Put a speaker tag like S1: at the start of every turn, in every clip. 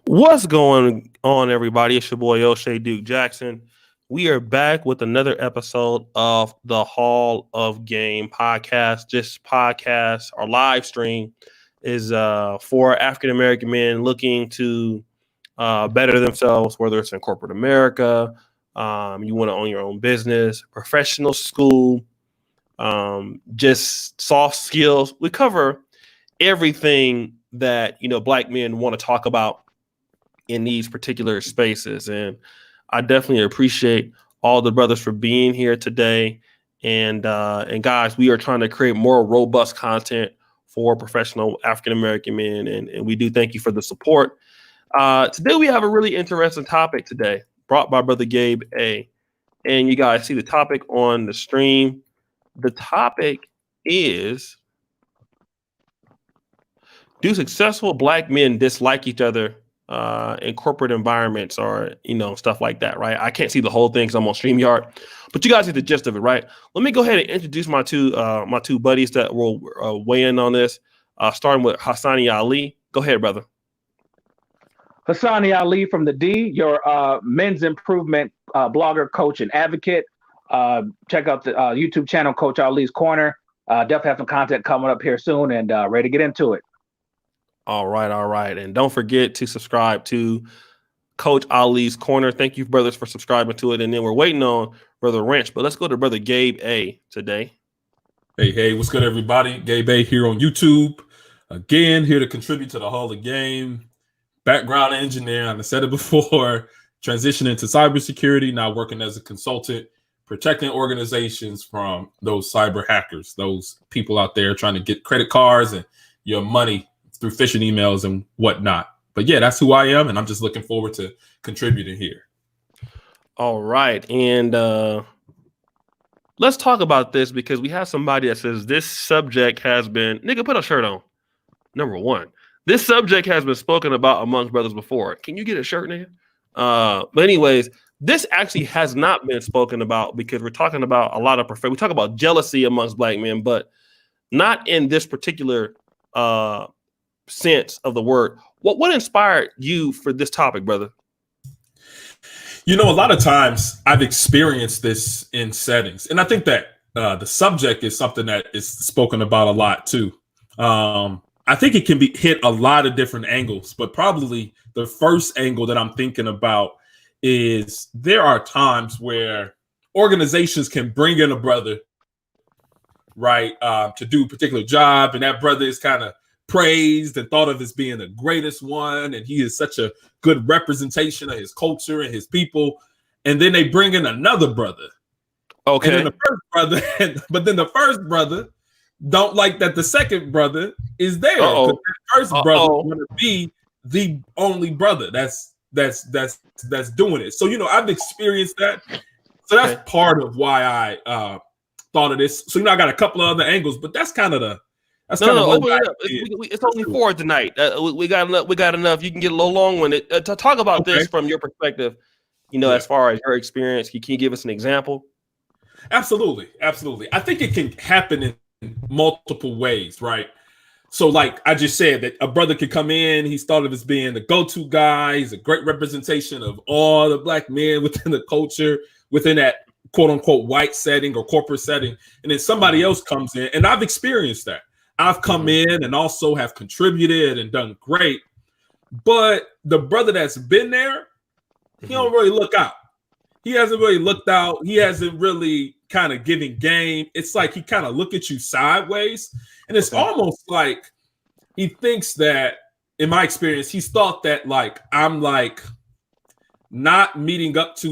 S1: What's going on, everybody? It's your boy O'Shea Duke Jackson. We are back with another episode of the Hall of Game podcast. This podcast, our live stream, is for African American men looking to better themselves, whether it's in corporate America, you want to own your own business, professional school, just soft skills. We cover everything that black men want to talk about in these particular spaces. And I definitely appreciate all the brothers for being here today. And guys, we are trying to create more robust content for professional African American men, and we do thank you for the support. Today we have a really interesting topic today, brought by Brother Gabe A. And you guys see the topic on the stream. The topic is: do successful black men dislike each other in corporate environments, or stuff like that, right? I can't see the whole thing because I'm on StreamYard, but you guys get the gist of it, right? Let me go ahead and introduce my two buddies that will weigh in on this, starting with Hassani Ali. Go ahead, brother.
S2: Hassani Ali from the D, your men's improvement blogger, coach, and advocate. Check out the YouTube channel, Coach Ali's Corner. Definitely have some content coming up here soon, and ready to get into it.
S1: All right. And don't forget to subscribe to Coach Ali's Corner. Thank you, brothers, for subscribing to it. And then we're waiting on Brother Ranch, but let's go to Brother Gabe A today.
S3: Hey, what's good, everybody? Gabe A here on YouTube. Again, here to contribute to the Hall of Game. Background engineer, I've said it before, transitioning to cybersecurity, now working as a consultant, protecting organizations from those cyber hackers, those people out there trying to get credit cards and your money through phishing emails and whatnot. But yeah, that's who I am, and I'm just looking forward to contributing here.
S1: All right, and let's talk about this because we have somebody that says this subject has been, nigga, put a shirt on. Number one, this subject has been spoken about amongst brothers before. Can you get a shirt, nigga? But anyways, this actually has not been spoken about because we're talking about a lot of we talk about jealousy amongst black men, but not in this particular sense of the word. What inspired you for this topic, brother?
S3: A lot of times I've experienced this in settings, and I think that the subject is something that is spoken about a lot too. I think it can be hit a lot of different angles, but probably the first angle that I'm thinking about is there are times where organizations can bring in a brother, right, to do a particular job, and that brother is kind of praised and thought of as being the greatest one, and he is such a good representation of his culture and his people. And then they bring in another brother.
S1: Okay.
S3: And then the first brother, but then the first brother don't like that the second brother is there. The first brother want to be the only brother that's doing it. So I've experienced that. So that's part of why I thought of this. So I got a couple of other angles, but that's kind of the
S1: open it up. It's only 4 tonight. We got enough. You can get a little long one. To talk about this from your perspective, as far as your experience. Can you give us an example?
S3: Absolutely. I think it can happen in multiple ways, right? So like I just said, that a brother could come in, he's thought of as being the go-to guy, he's a great representation of all the black men within the culture, within that quote-unquote white setting or corporate setting, and then somebody else comes in, and I've experienced that. I've come in and also have contributed and done great, but the brother that's been there, he don't really look out. He hasn't really looked out. He hasn't really kind of given game. It's like he kind of look at you sideways. And it's almost like he thinks that, in my experience, he's thought that like I'm like not meeting up to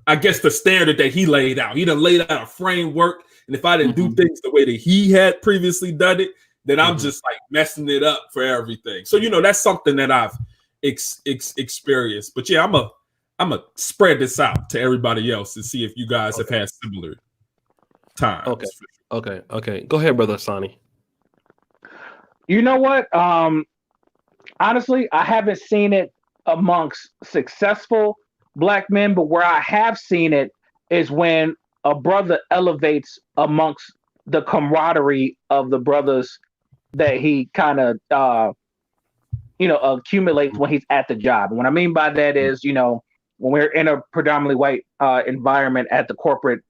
S3: I guess the standard that he laid out. He done laid out a framework. And if I didn't do things the way that he had previously done it, then I'm just like messing it up for everything. So, that's something that I've experienced. But yeah, I'm gonna spread this out to everybody else and see if you guys have had similar times.
S1: Okay. Go ahead, brother Sonny.
S2: You know what? Honestly, I haven't seen it amongst successful black men, but where I have seen it is when a brother elevates amongst the camaraderie of the brothers that he kind of accumulates when he's at the job. And what I mean by that is, when we're in a predominantly white environment at the corporate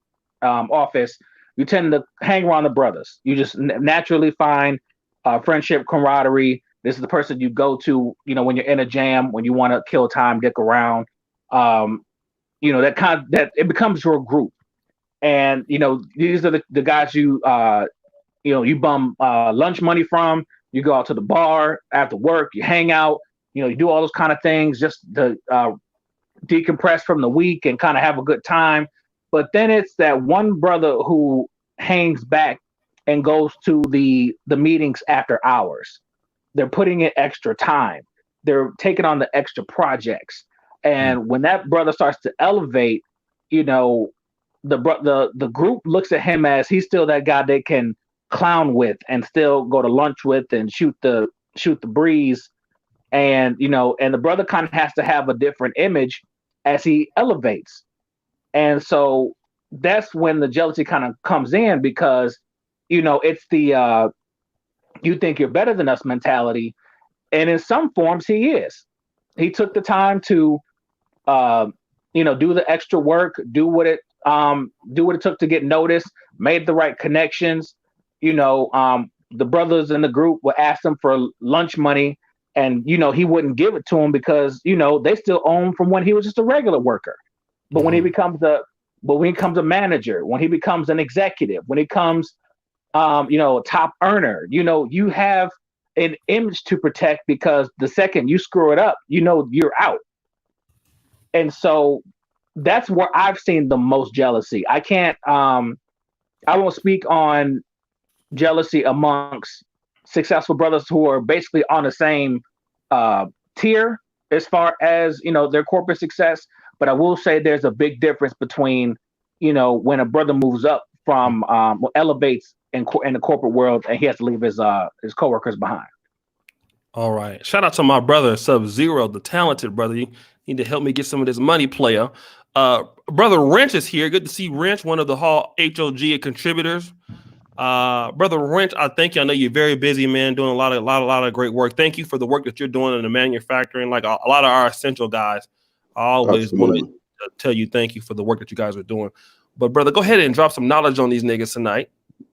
S2: office, you tend to hang around the brothers. You just naturally find friendship, camaraderie. This is the person you go to, when you're in a jam, when you want to kill time, dick around. That it becomes your group. And these are the guys you bum lunch money from. You go out to the bar after work, you hang out, you do all those kind of things just to decompress from the week and kind of have a good time. But then it's that one brother who hangs back and goes to the meetings after hours. They're putting in extra time. They're taking on the extra projects. And when that brother starts to elevate, the group looks at him as he's still that guy they can clown with and still go to lunch with and shoot the breeze. And and the brother kind of has to have a different image as he elevates. And so that's when the jealousy kind of comes in, because it's the you think you're better than us mentality. And in some forms he is. He took the time to do the extra work, do what it took to get noticed, made the right connections. The brothers in the group would ask him for lunch money, and he wouldn't give it to him because they still owe him from when he was just a regular worker. But when he becomes a manager, when he becomes an executive, when he becomes a top earner, you have an image to protect, because the second you screw it up, you're out. And so that's where I've seen the most jealousy. I can't I won't speak on jealousy amongst successful brothers who are basically on the same tier as far as their corporate success, but I will say there's a big difference between when a brother moves up from elevates in the corporate world and he has to leave his coworkers behind.
S1: All right. Shout out to my brother Sub-Zero, the talented brother. You need to help me get some of this money, player. Brother Wrench is here. Good to see Wrench, one of the Hall HOG contributors. Brother Wrench, I thank you. I know you're very busy, man, doing a lot of great work. Thank you for the work that you're doing in the manufacturing. Like a lot of our essential guys, I always want to tell you thank you for the work that you guys are doing. But brother, go ahead and drop some knowledge on these niggas tonight.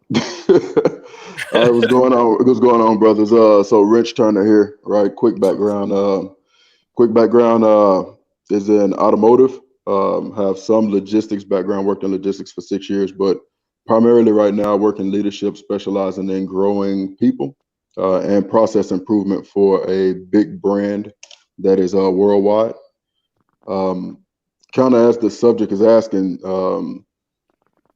S4: What's going on? What's going on, brothers? So Wrench Turner here, right? Quick background is in automotive. Have some logistics background, worked in logistics for 6 years, but primarily right now work in leadership, specializing in growing people and process improvement for a big brand that is worldwide. Kind of as the subject is asking,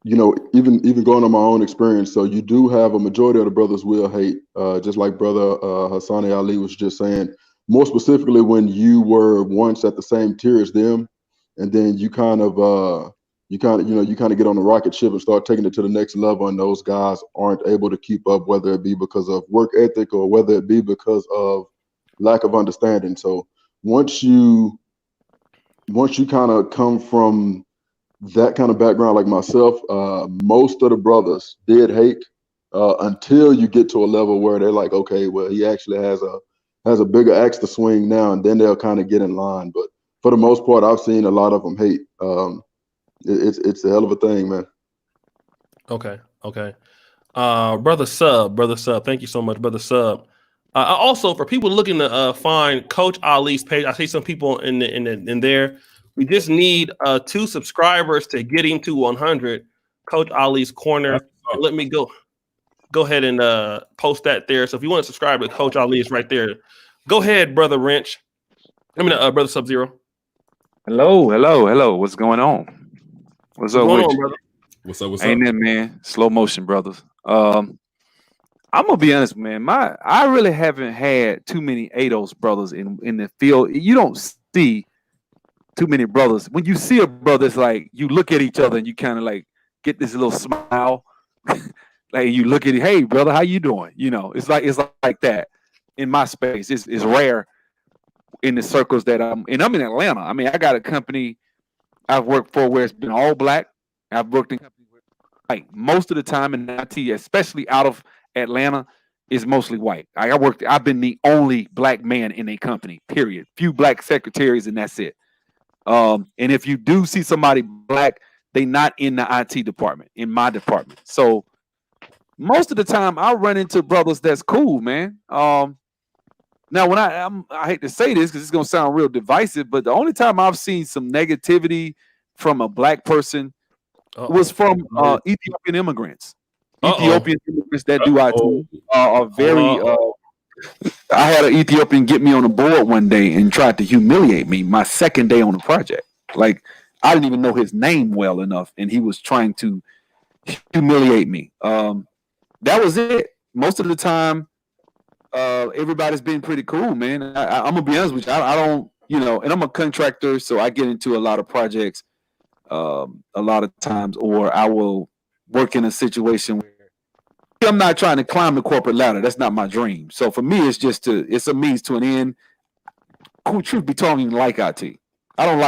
S4: even going on my own experience. So you do have a majority of the brothers will hate, just like brother Hassani Ali was just saying, more specifically when you were once at the same tier as them, and then you kind of get on the rocket ship and start taking it to the next level, and those guys aren't able to keep up, whether it be because of work ethic or whether it be because of lack of understanding. So once you kind of come from that kind of background like myself, most of the brothers did hate until you get to a level where they're like, okay, well, he actually has a bigger axe to swing now, and then they'll kind of get in line. But for the most part, I've seen a lot of them hate. It's a hell of a thing, man.
S1: Okay. Brother Sub, thank you so much, Brother Sub. Also, for people looking to find Coach Ali's page, I see some people in there. We just need 2 subscribers to get him to 100. Coach Ali's Corner. Let me go ahead and post that there. So if you want to subscribe to Coach Ali, it's right there. Go ahead, Brother Wrench. Brother Sub-Zero.
S5: Hello. What's going on? What's up with you?
S1: Brother?
S3: What's up?
S5: Ain't it, man? Slow motion, brothers. I'm gonna be honest, man. I really haven't had too many ADOS brothers in the field. You don't see too many brothers. When you see a brother, it's like you look at each other and you kind of like get this little smile. Like you look at it, hey brother, how you doing? It's like that. In my space, it's rare in the circles that I'm in Atlanta. I mean, I got a company I've worked for where it's been all black. I've worked in companies where, like, most of the time in IT, especially out of Atlanta, is mostly white. I've been the only black man in a company, period. Few black secretaries, and that's it. And if you do see somebody black, they not in the IT department, in my department. So most of the time I run into brothers that's cool, man. Now when I hate to say this because it's gonna sound real divisive, but the only time I've seen some negativity from a black person was from Ethiopian immigrants. Ethiopian immigrants that do IT are very. I had an Ethiopian get me on the board one day and tried to humiliate me my second day on the project. Like I didn't even know his name well enough, and he was trying to humiliate me. That was it. Most of the time, everybody's been pretty cool, man. I'm gonna be honest with you. I don't, and I'm a contractor, so I get into a lot of projects. A lot of times, or I will work in a situation where I'm not trying to climb the corporate ladder. That's not my dream. So for me, it's a means to an end. Cool, truth be told, I don't even like IT. I don't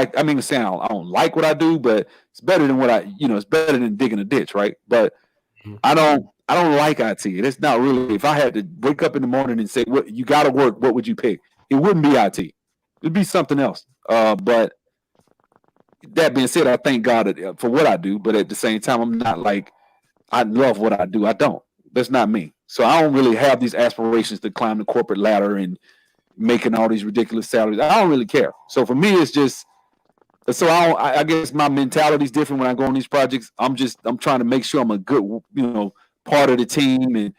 S5: like what I do, but it's better than it's better than digging a ditch, right? But I don't like IT. It's not really. If I had to wake up in the morning and say, "What you got to work," what would you pick? It wouldn't be IT. It'd be something else. But that being said, I thank God for what I do, but at the same time, I'm not like I love what I do. I don't. That's not me. So I don't really have these aspirations to climb the corporate ladder and making all these ridiculous salaries. I don't really care. So for me, it's just so I guess my mentality is different when I go on these projects. I'm trying to make sure I'm a good part of the team and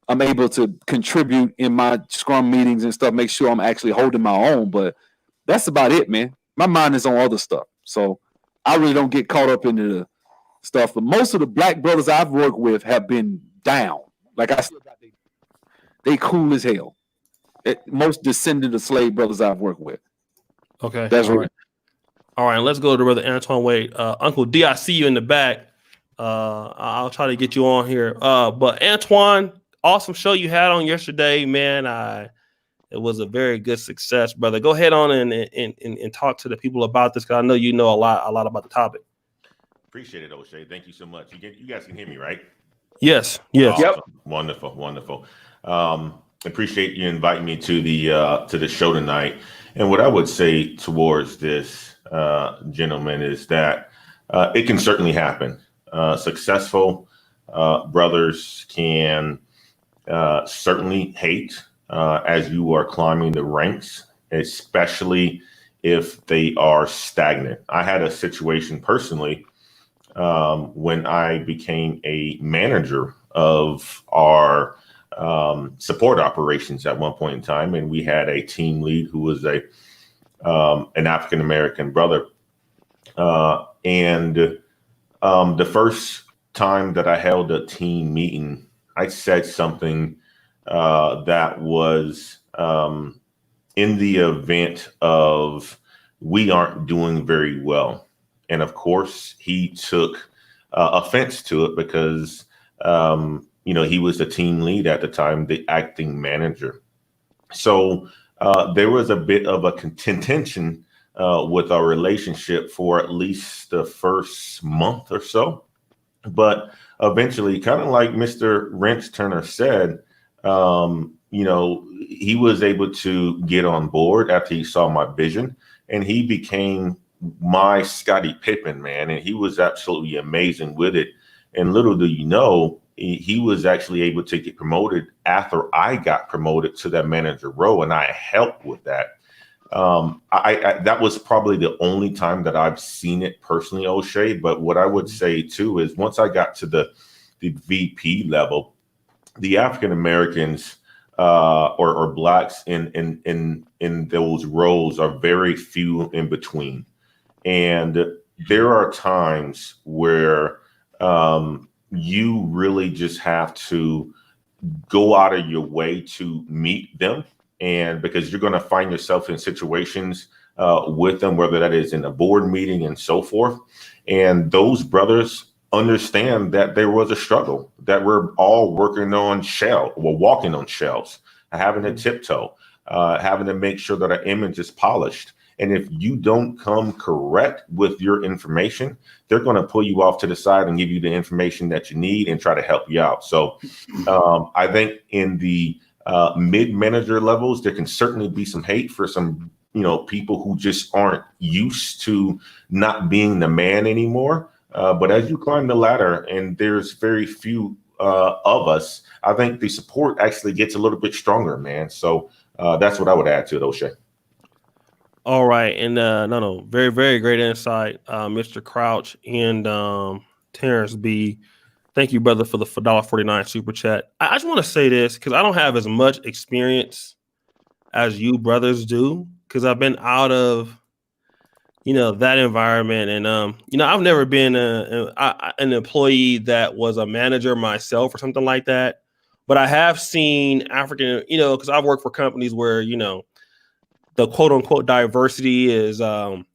S5: I'm able to contribute in my scrum meetings and stuff. Make sure I'm actually holding my own. But that's about it, man. My mind is on other stuff. So I really don't get caught up into the stuff. But most of the black brothers I've worked with have been down. Like I said, they cool as hell. Most descendant of slave brothers I've worked with.
S1: Okay.
S5: That's right.
S1: All right. Let's go to Brother Antoine Wade. Uncle D, I see you in the back. I'll try to get you on here. But Antoine, awesome show you had on yesterday, man. It was a very good success, brother. Go ahead on and talk to the people about this, because I know you know a lot about the topic.
S6: Appreciate it, O'Shea. Thank you so much. You guys can hear me, right?
S1: Yes.
S6: Awesome.
S2: Yep.
S6: Wonderful. Appreciate you inviting me to the show tonight. And what I would say towards this gentleman is that it can certainly happen. Successful brothers can certainly hate as you are climbing the ranks, especially if they are stagnant. I had a situation personally when I became a manager of our support operations at one point in time, and we had a team lead who was an African American brother, and the first time that I held a team meeting, I said something that was in the event of we aren't doing very well. And of course, he took offense to it because, he was the team lead at the time, the acting manager. So there was a bit of a contention with our relationship for at least the first month or so. But eventually, kind of like Mr. Rance Turner said, he was able to get on board after he saw my vision, and he became my Scottie Pippen, man. And he was absolutely amazing with it. And little do you know, he was actually able to get promoted after I got promoted to that manager role, and I helped with that. I that was probably the only time that I've seen it personally, O'Shea. But what I would say too is once I got to the VP level, the African Americans or blacks in those roles are very few in between, and there are times where you really just have to go out of your way to meet them. And because you're going to find yourself in situations with them, whether that is in a board meeting and so forth. And those brothers understand that there was a struggle, that we're all walking on shelves, having to tiptoe, having to make sure that our image is polished. And if you don't come correct with your information, they're going to pull you off to the side and give you the information that you need and try to help you out. So I think in the mid-manager levels, there can certainly be some hate for some, people who just aren't used to not being the man anymore. But as you climb the ladder, and there's very few of us, I think the support actually gets a little bit stronger, man. So that's what I would add to it, O'Shea.
S1: All right. And no, very, very great insight, Mr. Crouch and Terrence B. Thank you, brother, for the $1.49 super chat. I just want to say this because I don't have as much experience as you brothers do, because I've been out of that environment. And, I've never been an employee that was a manager myself or something like that. But I have seen African, because I've worked for companies where, the quote unquote diversity is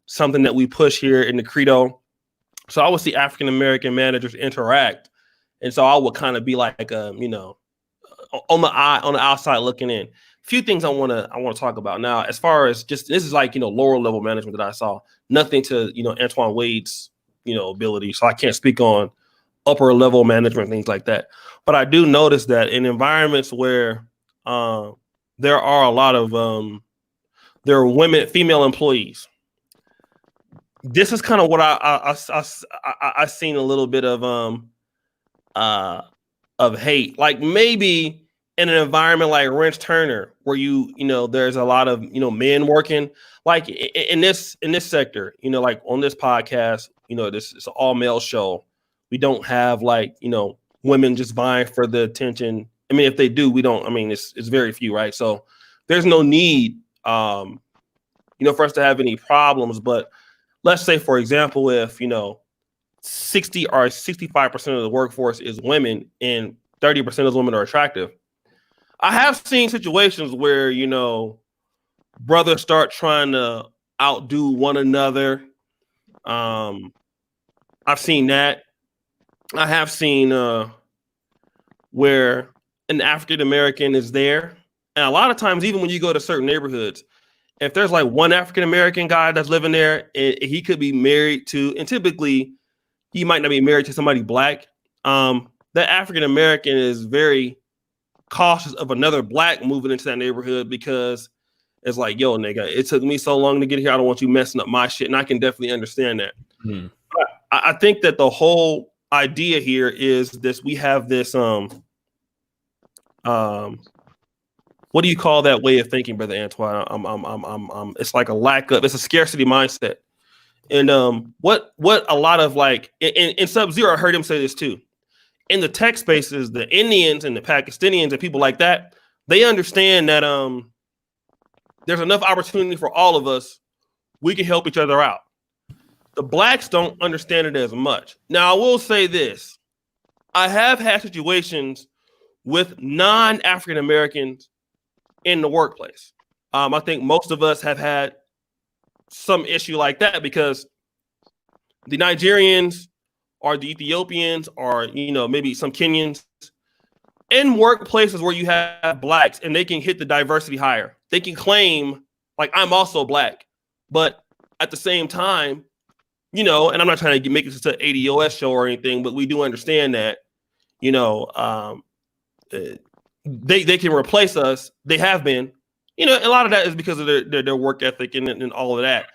S1: something that we push here in the credo. So I would see African American managers interact. And so I would kind of be like, on the outside looking in. Few things I want to talk about now, as far as just, this is like, lower level management that I saw, nothing to, Antoine Wade's, ability. So I can't speak on upper level management, things like that. But I do notice that in environments where there are a lot of, there are women, female employees. This is kind of what I seen a little bit of hate, like maybe in an environment like Wrench Turner, where there's a lot of men working, like in this sector, like on this podcast, this is an all male show. We don't have like women just vying for the attention. I mean, if they do, we don't. I mean, it's very few, right? So there's no need, for us to have any problems. But let's say, for example, if 60 or 65% of the workforce is women and 30% of those women are attractive. I have seen situations where, brothers start trying to outdo one another. I've seen that. I have seen where an African American is there. And a lot of times, even when you go to certain neighborhoods, if there's like one African American guy that's living there, and he could be married to, and typically he might not be married to somebody black. That African American is very cautious of another black moving into that neighborhood, because it's like, yo, nigga, it took me so long to get here. I don't want you messing up my shit. And I can definitely understand that. But I think that the whole idea here is this: we have this what do you call that way of thinking, Brother Antoine? It's like it's a scarcity mindset. And what a lot of like in Sub-Zero, I heard him say this too. In the tech spaces, the Indians and the Pakistanians and people like that, they understand that there's enough opportunity for all of us. We can help each other out. The blacks don't understand it as much. Now, I will say this. I have had situations with non-African Americans in the workplace. I think most of us have had some issue like that, because the Nigerians or the Ethiopians or, maybe some Kenyans in workplaces where you have blacks, and they can hit the diversity higher. They can claim like, I'm also black, but at the same time, and I'm not trying to make this an ADOS show or anything, but we do understand that, they can replace us. They have been, a lot of that is because of their work ethic and all of that.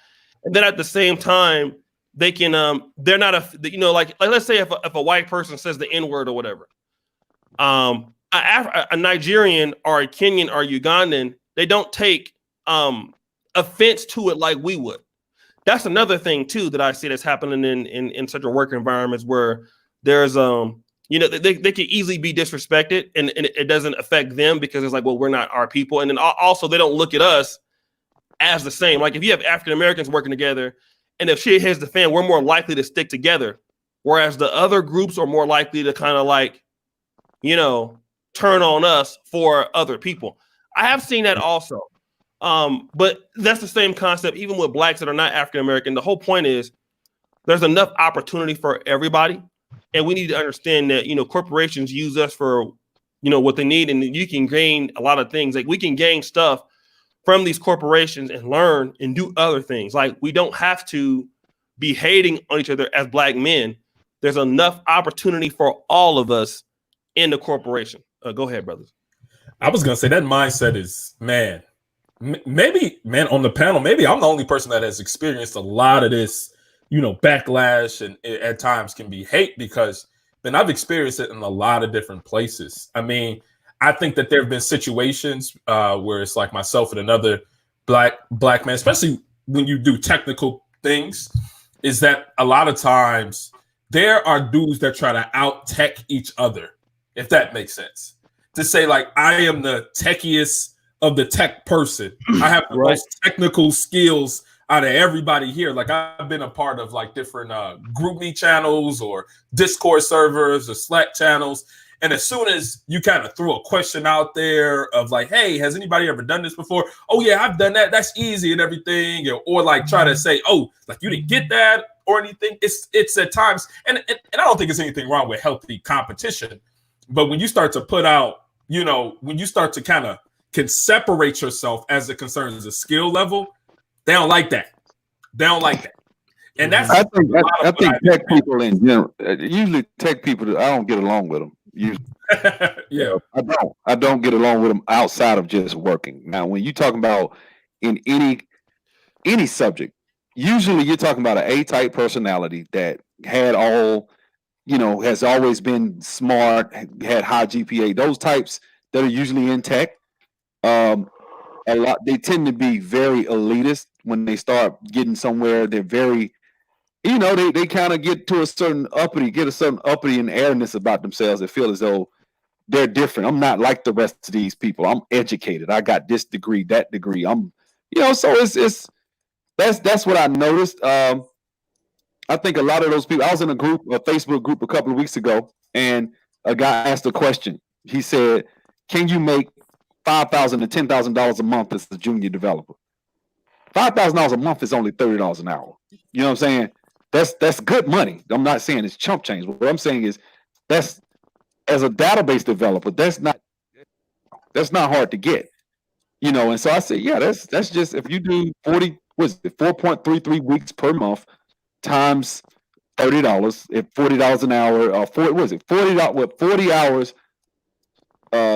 S1: And then at the same time, they can, they're not like let's say if a white person says the N-word or whatever, a Nigerian or a Kenyan or Ugandan, they don't take offense to it like we would. That's another thing too that I see that's happening in such a work environments where there's they can easily be disrespected, and it doesn't affect them because it's like, well, we're not our people. And then also they don't look at us as the same. Like if you have African Americans working together, and if shit hits the fan, we're more likely to stick together. Whereas the other groups are more likely to kind of like, turn on us for other people. I have seen that also. But that's the same concept, even with blacks that are not African American. The whole point is there's enough opportunity for everybody. And we need to understand that, corporations use us for, what they need. And you can gain a lot of things. Like we can gain stuff from these corporations and learn and do other things. Like, we don't have to be hating on each other as Black men. There's enough opportunity for all of us in the corporation. Go ahead, brothers.
S3: I was gonna say that mindset is, man, maybe, man, on the panel, maybe I'm the only person that has experienced a lot of this, backlash, and it, at times can be hate, because then I've experienced it in a lot of different places. I mean, I think that there have been situations where it's like myself and another black man, especially when you do technical things, is that a lot of times there are dudes that try to out tech each other, if that makes sense. To say, like, I am the techiest of the tech person. I have the most technical skills out of everybody here. Like, I've been a part of like different GroupMe channels or Discord servers or Slack channels. And as soon as you kind of throw a question out there of like, hey, has anybody ever done this before? Oh yeah, I've done that. That's easy and everything. Or like try to say, oh, like you didn't get that or anything. It's at times, and I don't think there's anything wrong with healthy competition. But when you start to put out, when you start to kind of can separate yourself as it concerns the skill level, they don't like that. They don't like that. And that's
S5: I think tech people in general, usually tech people, I don't get along with them. Usually.
S3: Yeah,
S5: I don't get along with them outside of just working. Now, when you talk about in any subject, usually you're talking about an A-type personality that had all, has always been smart, had high GPA. Those types that are usually in tech, a lot, they tend to be very elitist when they start getting somewhere. They're very, they kind of get a certain uppity and airness about themselves. They feel as though they're different. I'm not like the rest of these people. I'm educated. I got this degree, that degree. I'm, so that's what I noticed. I think a lot of those people, I was in a Facebook group a couple of weeks ago, and a guy asked a question. He said, can you make $5,000 to $10,000 a month as a junior developer? $5,000 a month is only $30 an hour. You know what I'm saying? That's good money. I'm not saying it's chump change. What I'm saying is that's, as a database developer, that's not hard to get. And so I said, yeah, that's just, if you do 4.33 weeks per month times $30, if $40 an hour, 40 hours,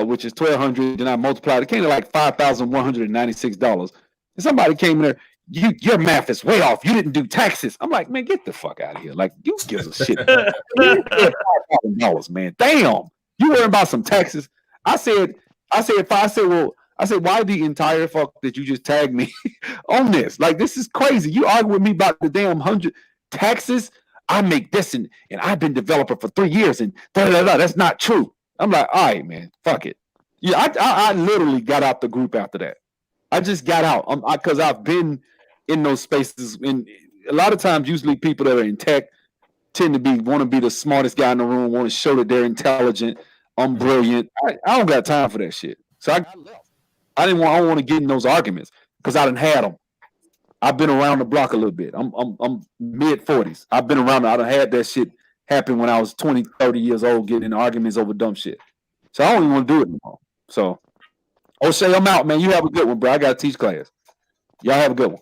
S5: which is 1,200, then I multiplied, it came to like $5,196. And somebody came in there, your math is way off. You didn't do taxes. I'm like, man, get the fuck out of here. Like, you give a shit. $5,000, man. Damn. You worrying about some taxes? I said, why the entire fuck did you just tag me on this? Like, this is crazy. You argue with me about the damn 100 taxes. I make this and I've been developer for 3 years and that's not true. I'm like, all right, man, fuck it. Yeah, I literally got out the group after that. I just got out because I've been in those spaces. And a lot of times, usually people that are in tech tend to want to be the smartest guy in the room, want to show that they're intelligent, I'm brilliant. I don't got time for that shit. So I left. I don't want to get in those arguments because I done had them. I've been around the block a little bit. I'm mid 40s. I've been around. I done had that shit happen when I was 20, 30 years old, getting in arguments over dumb shit. So I don't even want to do it anymore. So, O'Shea, I'm out, man. You have a good one, bro. I got to teach class. Y'all have a good one.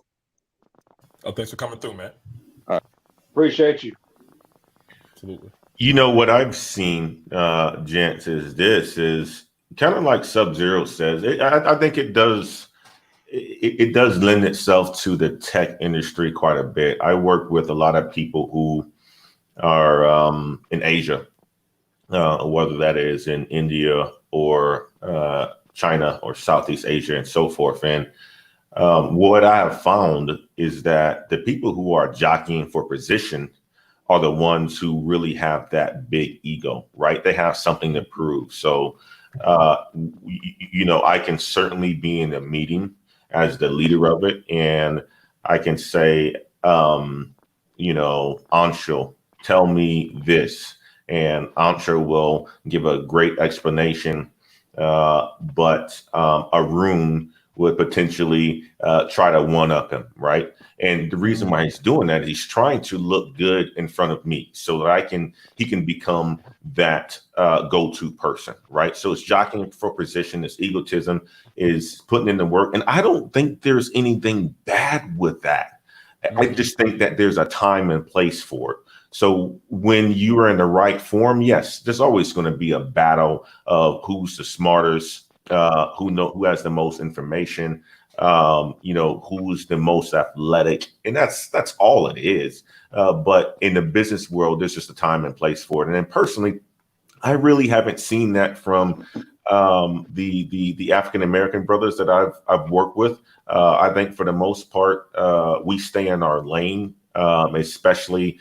S3: Oh, thanks for coming through, man.
S5: All right.
S2: Appreciate you.
S3: Absolutely.
S6: What I've seen, gents, is kind of like Sub-Zero says. I think it does lend itself to the tech industry quite a bit. I work with a lot of people who are in Asia, whether that is in India or China or Southeast Asia and so forth. And what I have found is that the people who are jockeying for position are the ones who really have that big ego, right? They have something to prove. So, I can certainly be in a meeting as the leader of it, and I can say, Anshul, tell me this, and Anshul will give a great explanation, but Arun would potentially try to one up him, right? And the reason why he's doing that is he's trying to look good in front of me so that he can become that go-to person, right? So it's jockeying for position, it's egotism, is putting in the work. And I don't think there's anything bad with that. I just think that there's a time and place for it. So when you are in the right form, yes, there's always going to be a battle of who's the smartest, who has the most information, who's the most athletic, and that's all it is. But in the business world, there's just a time and place for it. And then personally, I really haven't seen that from the African American brothers that I've worked with. I think for the most part, we stay in our lane, especially.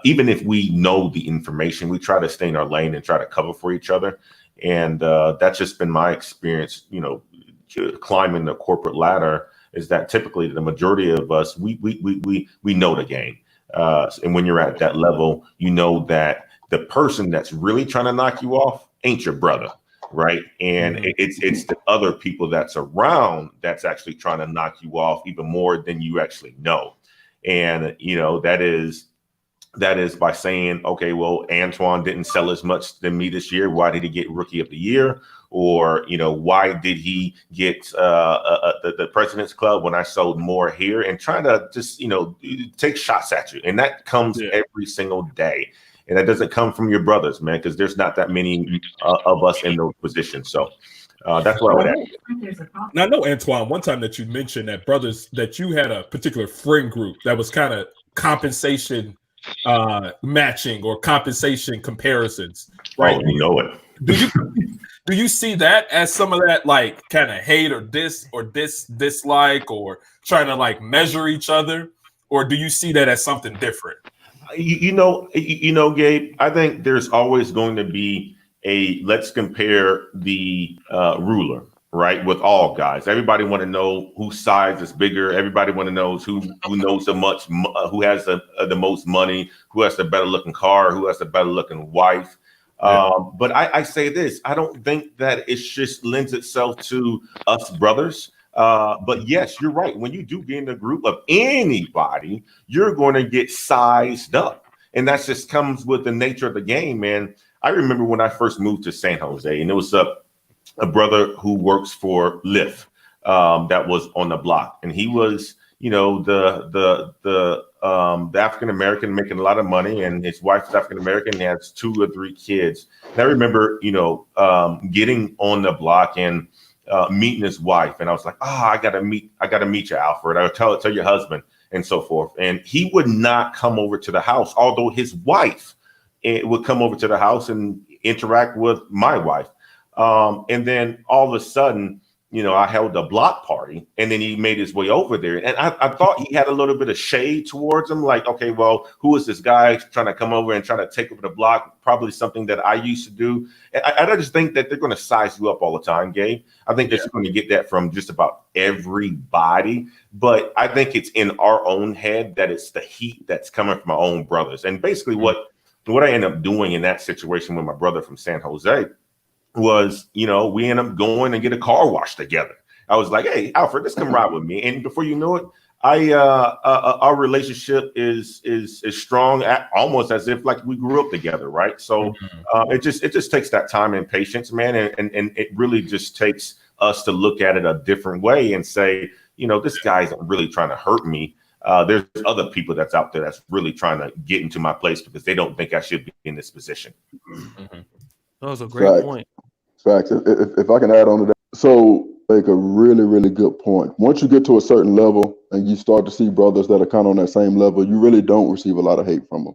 S6: Even if we know the information, we try to stay in our lane and try to cover for each other. And that's just been my experience, climbing the corporate ladder, is that typically the majority of us, we know the game. And when you're at that level, you know that the person that's really trying to knock you off ain't your brother, right? And it's the other people that's around that's actually trying to knock you off even more than you actually know. And, that is by saying, okay, well, Antoine didn't sell as much than me this year. Why did he get Rookie of the Year? Or, why did he get the President's Club when I sold more here? And trying to just, take shots at you. And that comes every single day. And that doesn't come from your brothers, man, because there's not that many of us in those positions. So that's what I would add.
S3: Now, I know, Antoine, one time that you mentioned that brothers, that you had a particular friend group that was kind of compensation matching or compensation comparisons, right?
S6: Oh, you know it.
S3: Do you see that as some of that, like, kind of hate or dislike, or trying to like measure each other, or do you see that as something different?
S6: Gabe, I think there's always going to be let's compare the ruler, right? With all guys, everybody want to know whose size is bigger. Everybody want to know who knows who has the most money, who has the better looking car, who has the better looking wife. But I say this, I don't think that it just lends itself to us brothers. But yes, you're right. When you do get in a group of anybody, you're going to get sized up. And that just comes with the nature of the game, man. I remember when I first moved to San Jose, and it was a brother who works for Lyft that was on the block. And he was, the African American making a lot of money, and his wife is African American. He has 2 or 3 kids. And I remember, getting on the block and meeting his wife, and I was like, I gotta meet you, Alfred. I'll tell your husband, and so forth. And he would not come over to the house, although his wife would come over to the house and interact with my wife. And then all of a sudden, I held a block party, and then he made his way over there. And I thought he had a little bit of shade towards him. Like, okay, well, who is this guy trying to come over and try to take over the block? Probably something that I used to do. And I just think that they're going to size you up all the time, Gabe. I think that you're going to get that from just about everybody. But I think it's in our own head that it's the heat that's coming from our own brothers. And basically what I ended up doing in that situation with my brother from San Jose was, we end up going and get a car wash together. I was like, hey, Alfred, let's come ride with me. And before you know it, our relationship is strong, almost as if like we grew up together, right? So it just takes that time and patience, man. And it really just takes us to look at it a different way and say, this guy isn't really trying to hurt me. There's other people that's out there that's really trying to get into my place because they don't think I should be in this position.
S1: That was a great point.
S4: Facts. If I can add on to that. So make a really, really good point. Once you get to a certain level and you start to see brothers that are kind of on that same level, you really don't receive a lot of hate from them.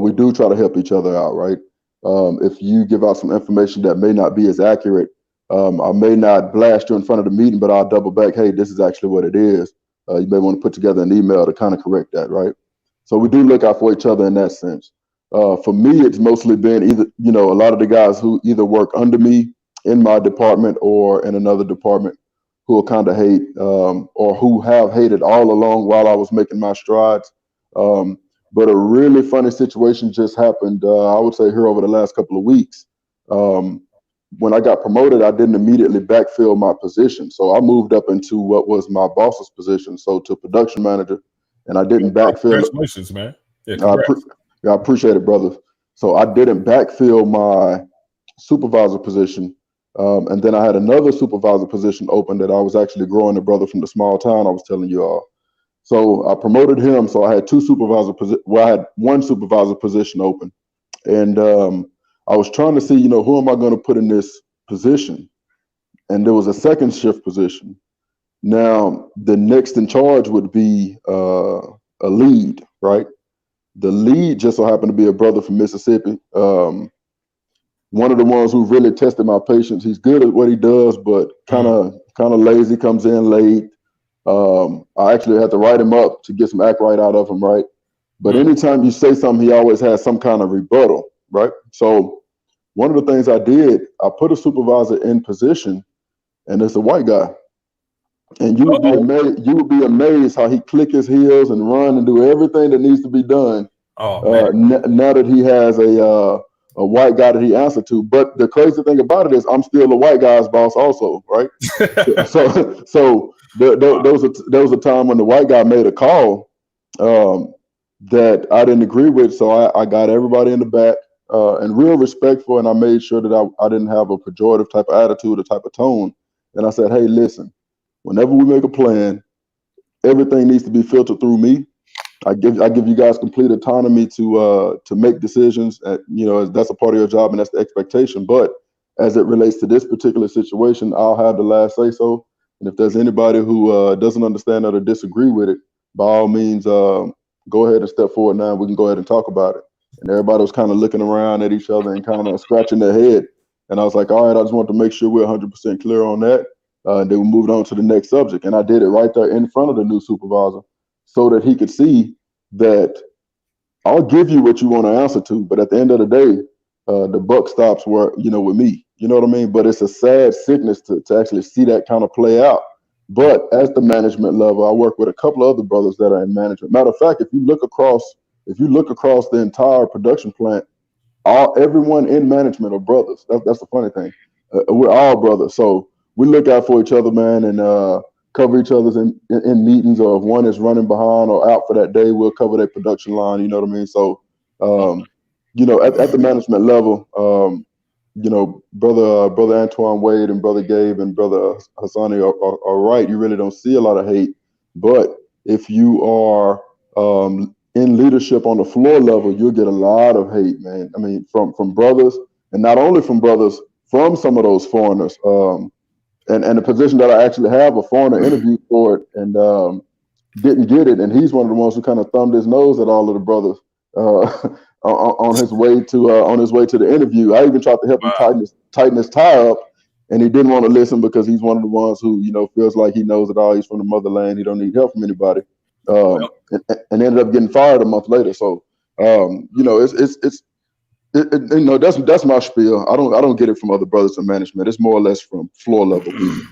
S4: We do try to help each other out, right? If you give out some information that may not be as accurate, I may not blast you in front of the meeting, but I'll double back, hey, this is actually what it is. You may want to put together an email to kind of correct that, right? So we do look out for each other in that sense. For me, it's mostly been either, a lot of the guys who either work under me in my department or in another department who will kind of hate or who have hated all along while I was making my strides. But a really funny situation just happened, I would say here over the last couple of weeks. when I got promoted, I didn't immediately backfill my position. So I moved up into what was my boss's position, so to production manager, and I didn't backfill.
S3: Congratulations, man. Yeah,
S4: I appreciate it, brother. So I didn't backfill my supervisor position. And then I had another supervisor position open that I was actually growing the brother from the small town I was telling you all. So I promoted him. So I had I had one supervisor position open. And I was trying to see, who am I going to put in this position? And there was a second shift position. Now, the next in charge would be a lead, right? The lead just so happened to be a brother from Mississippi. One of the ones who really tested my patience. He's good at what he does, but kind of lazy, comes in late. I actually had to write him up to get some act right out of him, right? But anytime you say something, he always has some kind of rebuttal, right? So one of the things I did, I put a supervisor in position, and it's a white guy. And you would be amazed how he click his heels and run and do everything that needs to be done. Now that he has a white guy that he answered to. But the crazy thing about it is I'm still a white guy's boss also, right? so there was a time when the white guy made a call that I didn't agree with. So I got everybody in the back and real respectful, and I made sure that I didn't have a pejorative type of attitude or type of tone. And I said, hey, listen, whenever we make a plan, everything needs to be filtered through me. I give you guys complete autonomy to make decisions. That's a part of your job and that's the expectation. But as it relates to this particular situation, I'll have the last say so. And if there's anybody who doesn't understand that or disagree with it, by all means, go ahead and step forward now. We can go ahead and talk about it. And everybody was kind of looking around at each other and kind of scratching their head. And I was like, all right, I just want to make sure we're 100% clear on that. And then we moved on to the next subject. And I did it right there in front of the new supervisor so that he could see that I'll give you what you want to answer to. But at the end of the day, the buck stops with me. You know what I mean? But it's a sad sickness to actually see that kind of play out. But as the management level, I work with a couple of other brothers that are in management. Matter of fact, if you look across the entire production plant, everyone in management are brothers. That's the funny thing. We're all brothers. So we look out for each other, man, and cover each other's in meetings, or if one is running behind or out for that day, we'll cover their production line. You know what I mean? So, at the management level, brother Antoine Wade and brother Gabe and brother Hassani are right. You really don't see a lot of hate, but if you are in leadership on the floor level, you'll get a lot of hate, man. I mean, from brothers, and not only from brothers, from some of those foreigners. And the position that I actually have, a foreigner interviewed for it and didn't get it, and he's one of the ones who kind of thumbed his nose at all of the brothers on his way to the interview. I even tried to help him tighten his tie up, and he didn't want to listen because he's one of the ones who feels like he knows it all. He's from the motherland. He don't need help from anybody, and ended up getting fired a month later. So that's my spiel. I don't get it from other brothers in management. It's more or less from floor level people.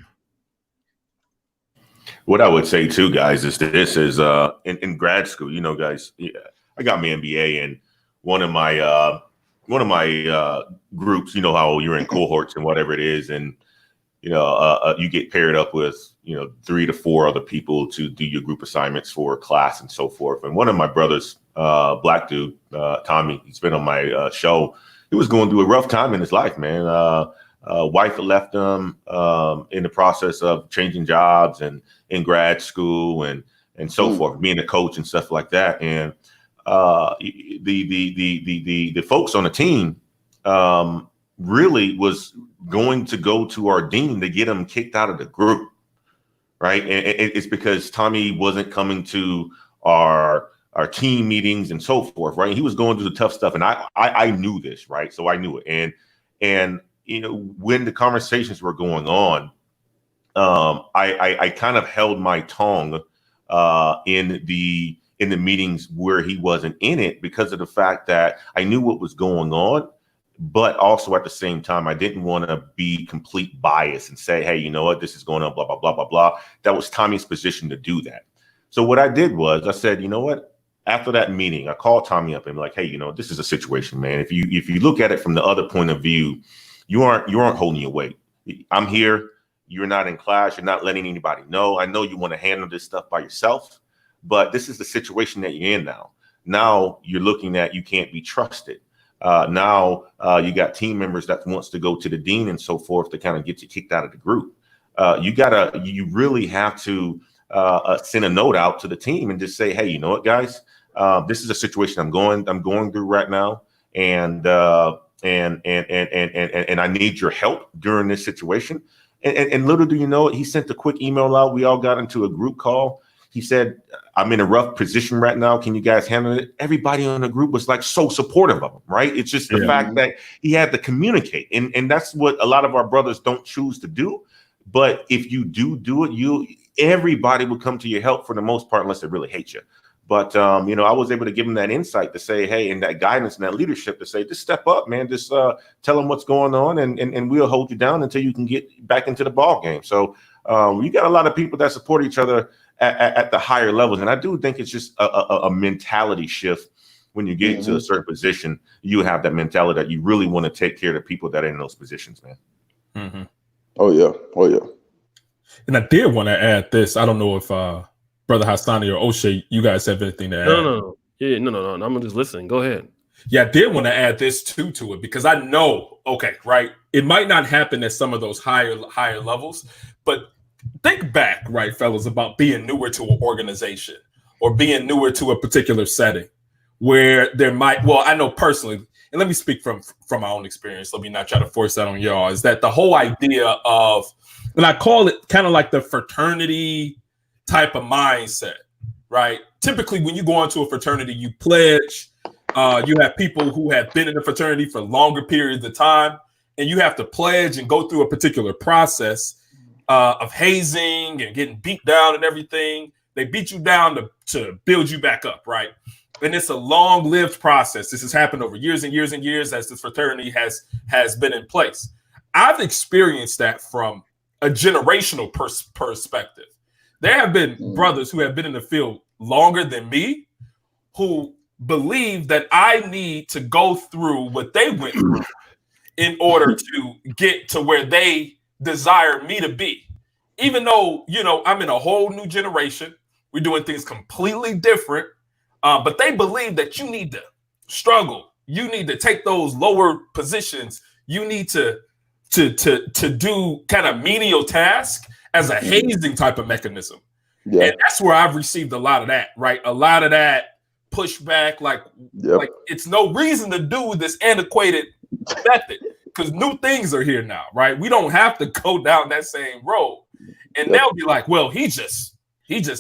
S6: What I would say too, guys, is this is in grad school. Guys, I got my MBA, and one of my groups. You know how you're in cohorts and whatever it is, and you get paired up with 3 to 4 other people to do your group assignments for class and so forth. And one of my brothers, black dude, Tommy, he's been on my show. He was going through a rough time in his life, man. Wife had left him in the process of changing jobs and in grad school and so forth, being a coach and stuff like that. And the folks on the team really was going to go to our dean to get him kicked out of the group, right? And it's because Tommy wasn't coming to our team meetings and so forth, right? He was going through the tough stuff, and I knew this, right? So I knew it, and when the conversations were going on, I kind of held my tongue in the meetings where he wasn't in it because of the fact that I knew what was going on. But also at the same time, I didn't want to be complete bias and say, hey, you know what, this is going on, blah, blah, blah, blah, blah. That was Tommy's position to do that. So what I did was I said, you know what, after that meeting, I called Tommy up and like, hey, this is a situation, man. If you look at it from the other point of view you aren't holding your weight. I'm here. You're not in class. You're not letting anybody know. I know you want to handle this stuff by yourself, but this is the situation that you're in now. Now you're looking at you can't be trusted. Now you got team members that wants to go to the dean and so forth to kind of get you kicked out of the group. You really have to send a note out to the team and just say, hey, you know what, guys, this is a situation I'm going through right now, and I need your help during this situation. And little do you know, he sent a quick email out. We all got into a group call. He said, I'm in a rough position right now. Can you guys handle it? Everybody on the group was like so supportive of him, right? It's just the fact that he had to communicate. And that's what a lot of our brothers don't choose to do. But if you do it, everybody will come to your help for the most part, unless they really hate you. But, I was able to give him that insight to say, hey, and that guidance and that leadership to say, just step up, man. Just tell them what's going on and we'll hold you down until you can get back into the ball game. So you got a lot of people that support each other at the higher levels. And I do think it's just a mentality shift. When you get into a certain position, you have that mentality that you really want to take care of the people that are in those positions, man.
S3: Mm-hmm.
S4: Oh, yeah.
S3: And I did want to add this. I don't know if Brother Hassani or O'Shea, you guys have anything to add?
S1: No. Yeah, no. I'm just listening. Go ahead.
S3: Yeah, I did want to add this to it because I know, right, it might not happen at some of those higher levels, but think back, right, fellas, about being newer to an organization or being newer to a particular setting where there might, well, I know personally, and let me speak from my own experience. Let me not try to force that on y'all, is that the whole idea of, and I call it kind of like the fraternity type of mindset, right? Typically, when you go into a fraternity, you pledge. You have people who have been in the fraternity for longer periods of time, and you have to pledge and go through a particular process of hazing and getting beat down and everything. They beat you down to build you back up, right? And it's a long-lived process. This has happened over years and years and years as this fraternity has been in place. I've experienced that from a generational perspective. There have been brothers who have been in the field longer than me who believe that I need to go through what they went through in order to get to where they desire me to be. Even though, I'm in a whole new generation, we're doing things completely different, but they believe that you need to struggle. You need to take those lower positions. You need to do kind of menial tasks as a hazing type of mechanism. Yeah. And that's where I've received a lot of that, right? A lot of that pushback, like it's no reason to do this antiquated method because new things are here now, right? We don't have to go down that same road. And they'll be like, well, he just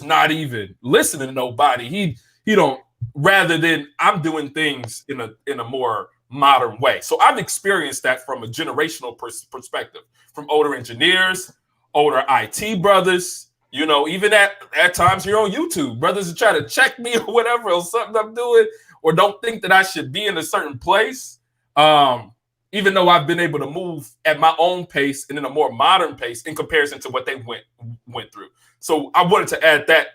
S3: not even listening to nobody. He don't, rather than I'm doing things in a more modern way. So I've experienced that from a generational perspective, from older engineers, older IT brothers, even at times here on YouTube, brothers are trying to check me or whatever, or something I'm doing, or don't think that I should be in a certain place. Even though I've been able to move at my own pace and in a more modern pace in comparison to what they went through. So I wanted to add that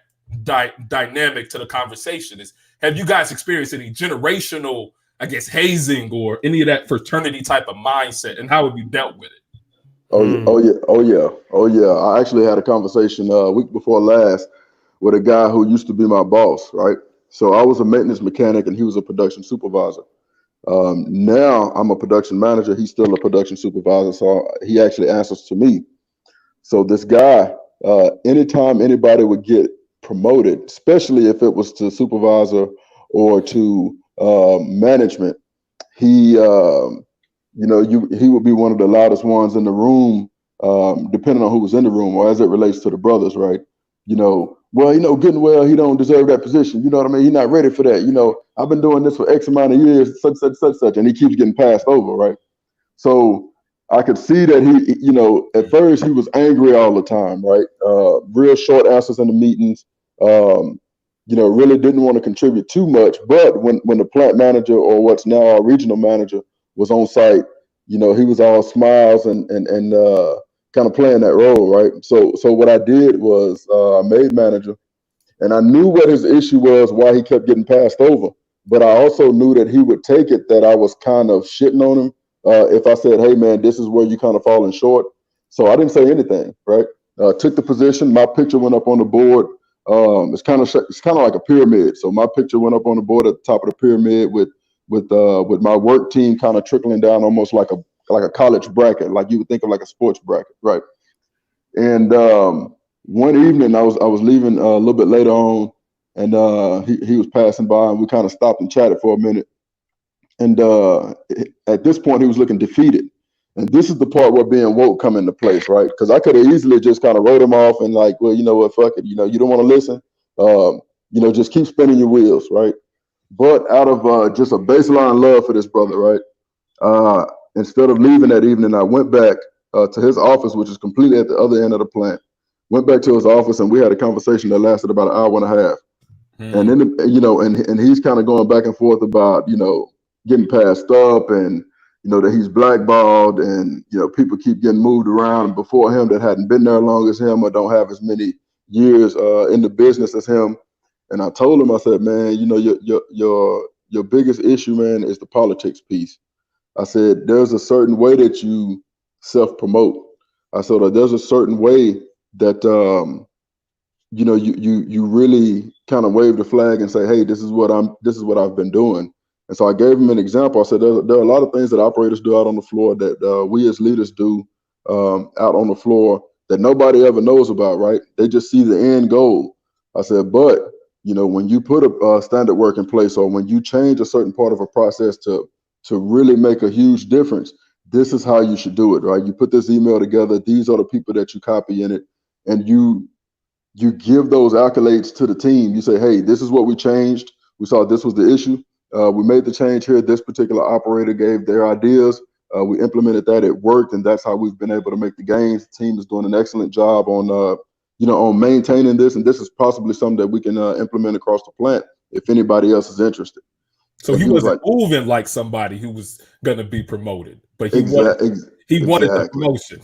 S3: dynamic to the conversation. Is, have you guys experienced any generational, I guess, hazing or any of that fraternity type of mindset, and how have you dealt with it?
S4: Oh yeah. I actually had a conversation week before last with a guy who used to be my boss, right? So I was a maintenance mechanic and he was a production supervisor. Now I'm a production manager. He's still a production supervisor. So he actually answers to me. So this guy, anytime anybody would get promoted, especially if it was to supervisor or to management, he would be one of the loudest ones in the room, depending on who was in the room, or as it relates to the brothers, right? Getting well, he don't deserve that position. You know what I mean? He's not ready for that. I've been doing this for X amount of years, such, and he keeps getting passed over, right? So I could see that he, at first he was angry all the time, right? Real short answers in the meetings, really didn't want to contribute too much. But when the plant manager, or what's now our regional manager, was on site, he was all smiles and kind of playing that role, right? So what I did was I made manager, and I knew what his issue was, why he kept getting passed over. But I also knew that he would take it that I was kind of shitting on him if I said, hey man, this is where you kind of falling short. So I didn't say anything, right? Took the position. My picture went up on the board. It's kind of like a pyramid. So my picture went up on the board at the top of the pyramid with my work team kind of trickling down, almost like a college bracket, like you would think of like a sports bracket, right? And one evening I was leaving a little bit later on, and he was passing by, and we kind of stopped and chatted for a minute. And at this point, he was looking defeated. And this is the part where being woke come into place, right? Because I could have easily just kind of wrote him off and like, well, you know what, fuck it. You know, you don't want to listen. You know, just keep spinning your wheels, right? But out of just a baseline love for this brother, right? Instead of leaving that evening, I went back to his office, which is completely at the other end of the plant. Went back to his office, and we had a conversation that lasted about an hour and a half. And then, you know, and he's kind of going back and forth about, you know, getting passed up, and you know that he's blackballed, and you know people keep getting moved around before him that hadn't been there as long as him or don't have as many years in the business as him. And I told him, I said, man, you know, your biggest issue, man, is the politics piece. I said, there's a certain way that you self-promote. I said, there's a certain way that you know you really kind of wave the flag and say, hey, this is what I've been doing. And so I gave him an example. I said, there are a lot of things that operators do out on the floor that we as leaders do out on the floor that nobody ever knows about, right? They just see the end goal. I said, but, you know, when you put a standard work in place, or when you change a certain part of a process to really make a huge difference, this is how you should do it, right? You put this email together. These are the people that you copy in it. And you give those accolades to the team. You say, hey, this is what we changed. We saw this was the issue. We made the change here. This particular operator gave their ideas. We implemented that. It worked, and that's how we've been able to make the gains. The team is doing an excellent job on, you know, on maintaining this, and this is possibly something that we can implement across the plant if anybody else is interested.
S3: So he wasn't moving like somebody who was going to be promoted, but he wanted the promotion.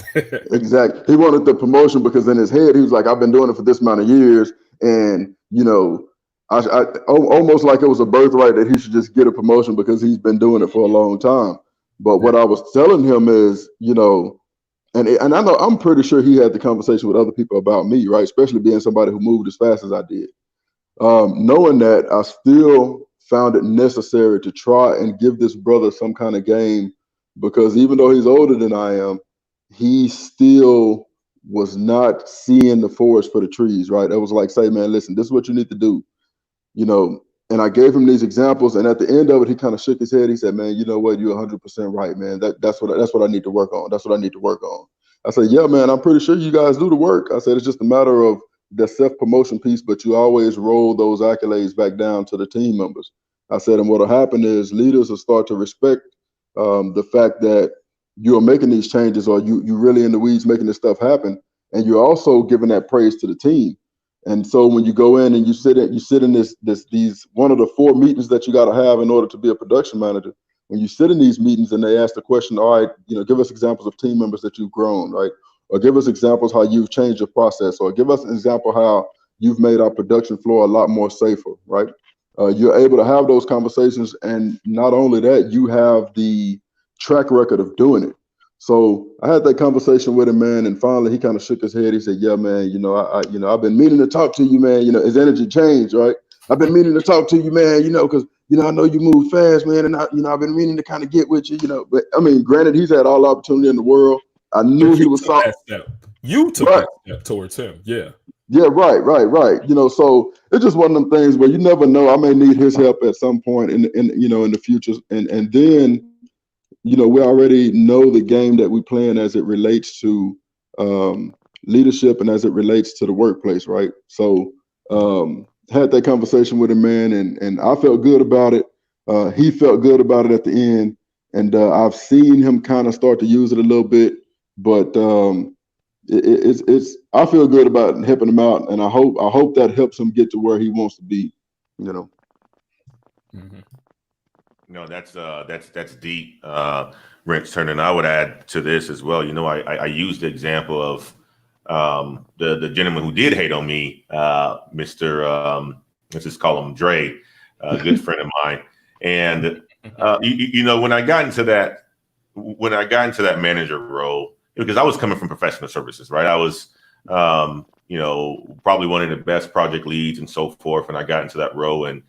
S4: Exactly. He wanted the promotion because in his head he was like, I've been doing it for this amount of years, and you know. I almost like it was a birthright that he should just get a promotion because he's been doing it for a long time. But what I was telling him is, you know, and I know I'm pretty sure he had the conversation with other people about me, right? Especially being somebody who moved as fast as I did. Knowing that, I still found it necessary to try and give this brother some kind of game, because even though he's older than I am, he still was not seeing the forest for the trees, right? It was like, say, man, listen, this is what you need to do. You know, and I gave him these examples, and at the end of it, he kind of shook his head. He said, man, you know what? You're 100% right, man. That's what I need to work on. That's what I need to work on. I said, yeah, man, I'm pretty sure you guys do the work. I said, it's just a matter of the self-promotion piece, but you always roll those accolades back down to the team members. I said, and what'll happen is leaders will start to respect the fact that you are making these changes, or you really in the weeds making this stuff happen. And you're also giving that praise to the team. And so when you go in and you sit in these one of the 4 meetings that you got to have in order to be a production manager. When you sit in these meetings and they ask the question, all right, you know, give us examples of team members that you've grown, right? Or give us examples how you've changed your process, or give us an example how you've made our production floor a lot more safer, right? You're able to have those conversations, and not only that, you have the track record of doing it. So I had that conversation with him, man, and finally he kind of shook his head. He said, yeah, man, you know, I've been meaning to talk to you, man. You know, his energy changed, right? I've been meaning to talk to you, man, you know, because, you know, I know you move fast, man, and I've been meaning to kind of get with you, you know. But I mean, granted, he's had all the opportunity in the world. I knew he was soft.
S3: You took that step towards him, yeah.
S4: Yeah, right. You know, so it's just one of them things where you never know. I may need his help at some point in the future, and then, you know, we already know the game that we playing as it relates to leadership and as it relates to the workplace, right? So had that conversation with him, man, and I felt good about it. He felt good about it at the end, and I've seen him kind of start to use it a little bit, but it's I feel good about helping him out, and I hope that helps him get to where he wants to be, you know.
S6: Mm-hmm. No, that's deep, Wrench Turner. And I would add to this as well. You know, I used the example of the gentleman who did hate on me, Mr. Let's just call him Dre, a good friend of mine. And you know, when I got into that when I got into that manager role, because I was coming from professional services, right? I was, probably one of the best project leads and so forth. And I got into that role and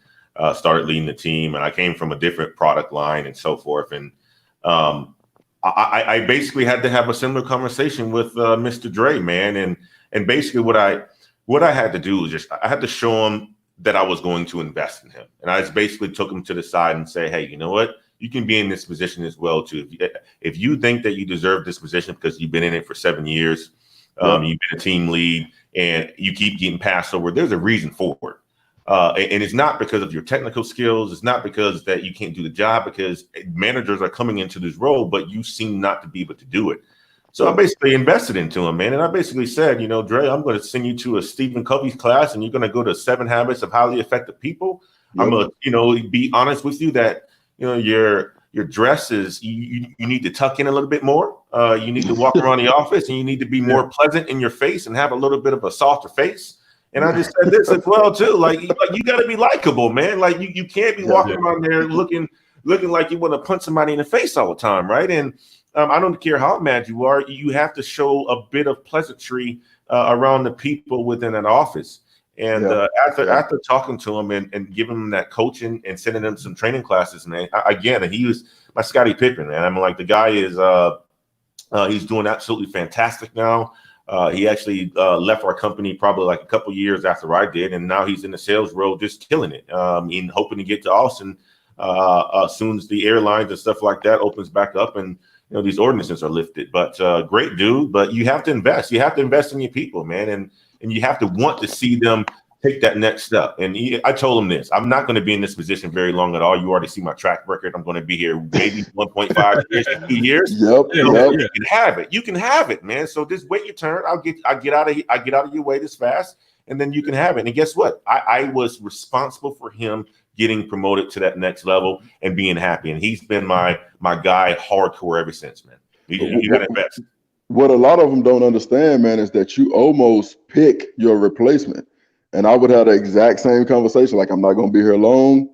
S6: started leading the team. And I came from a different product line and so forth. And I basically had to have a similar conversation with Mr. Dre, man. And basically what I had to do was I had to show him that I was going to invest in him. And I just basically took him to the side and say, hey, you know what? You can be in this position as well, too. If you think that you deserve this position because you've been in it for 7 years, you've been a team lead, and you keep getting passed over, there's a reason for it. And it's not because of your technical skills. It's not because that you can't do the job, because managers are coming into this role, but you seem not to be able to do it. So I basically invested into him, man. And I basically said, Dre, I'm going to send you to a Stephen Covey's class, and you're going to go to 7 Habits of Highly Effective People. Yep. I'm going to, be honest with you that, your dress is, you need to tuck in a little bit more. You need to walk around the office, and you need to be more pleasant in your face and have a little bit of a softer face. And I just said this as well, too. Like you got to be likable, man. Like you can't be walking around there looking like you want to punch somebody in the face all the time, right? And I don't care how mad you are. You have to show a bit of pleasantry around the people within an office. And after talking to him and giving him that coaching and sending him some training classes, man, and he was my Scottie Pippen, man. I mean, like, the guy is he's doing absolutely fantastic now. He actually left our company probably like a couple years after I did, and now he's in the sales role, just killing it. In hoping to get to Austin as soon as the airlines and stuff like that opens back up, and these ordinances are lifted. But great dude. But you have to invest. You have to invest in your people, man, and you have to want to see them take that next step. And I told him this: I'm not going to be in this position very long at all. You already see my track record. I'm going to be here maybe 1.5 years, 2 years.
S4: Yep.
S6: You can have it. You can have it, man. So just wait your turn. I get out of your way this fast, and then you can have it. And guess what? I was responsible for him getting promoted to that next level and being happy. And he's been my guy hardcore ever since, man. You got to invest.
S4: What a lot of them don't understand, man, is that you almost pick your replacement. And I would have the exact same conversation. Like, I'm not going to be here long.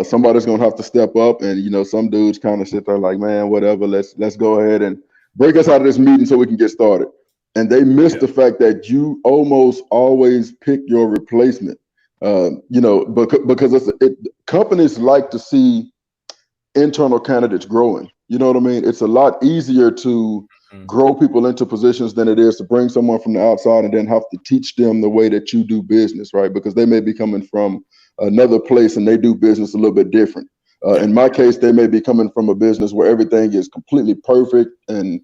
S4: Somebody's going to have to step up. And, some dudes kind of sit there like, man, whatever, let's go ahead and break us out of this meeting so we can get started. And they miss the fact that you almost always pick your replacement. Because companies like to see internal candidates growing. You know what I mean? It's a lot easier to grow people into positions than it is to bring someone from the outside and then have to teach them the way that you do business, right? Because they may be coming from another place and they do business a little bit different. In my case, they may be coming from a business where everything is completely perfect, and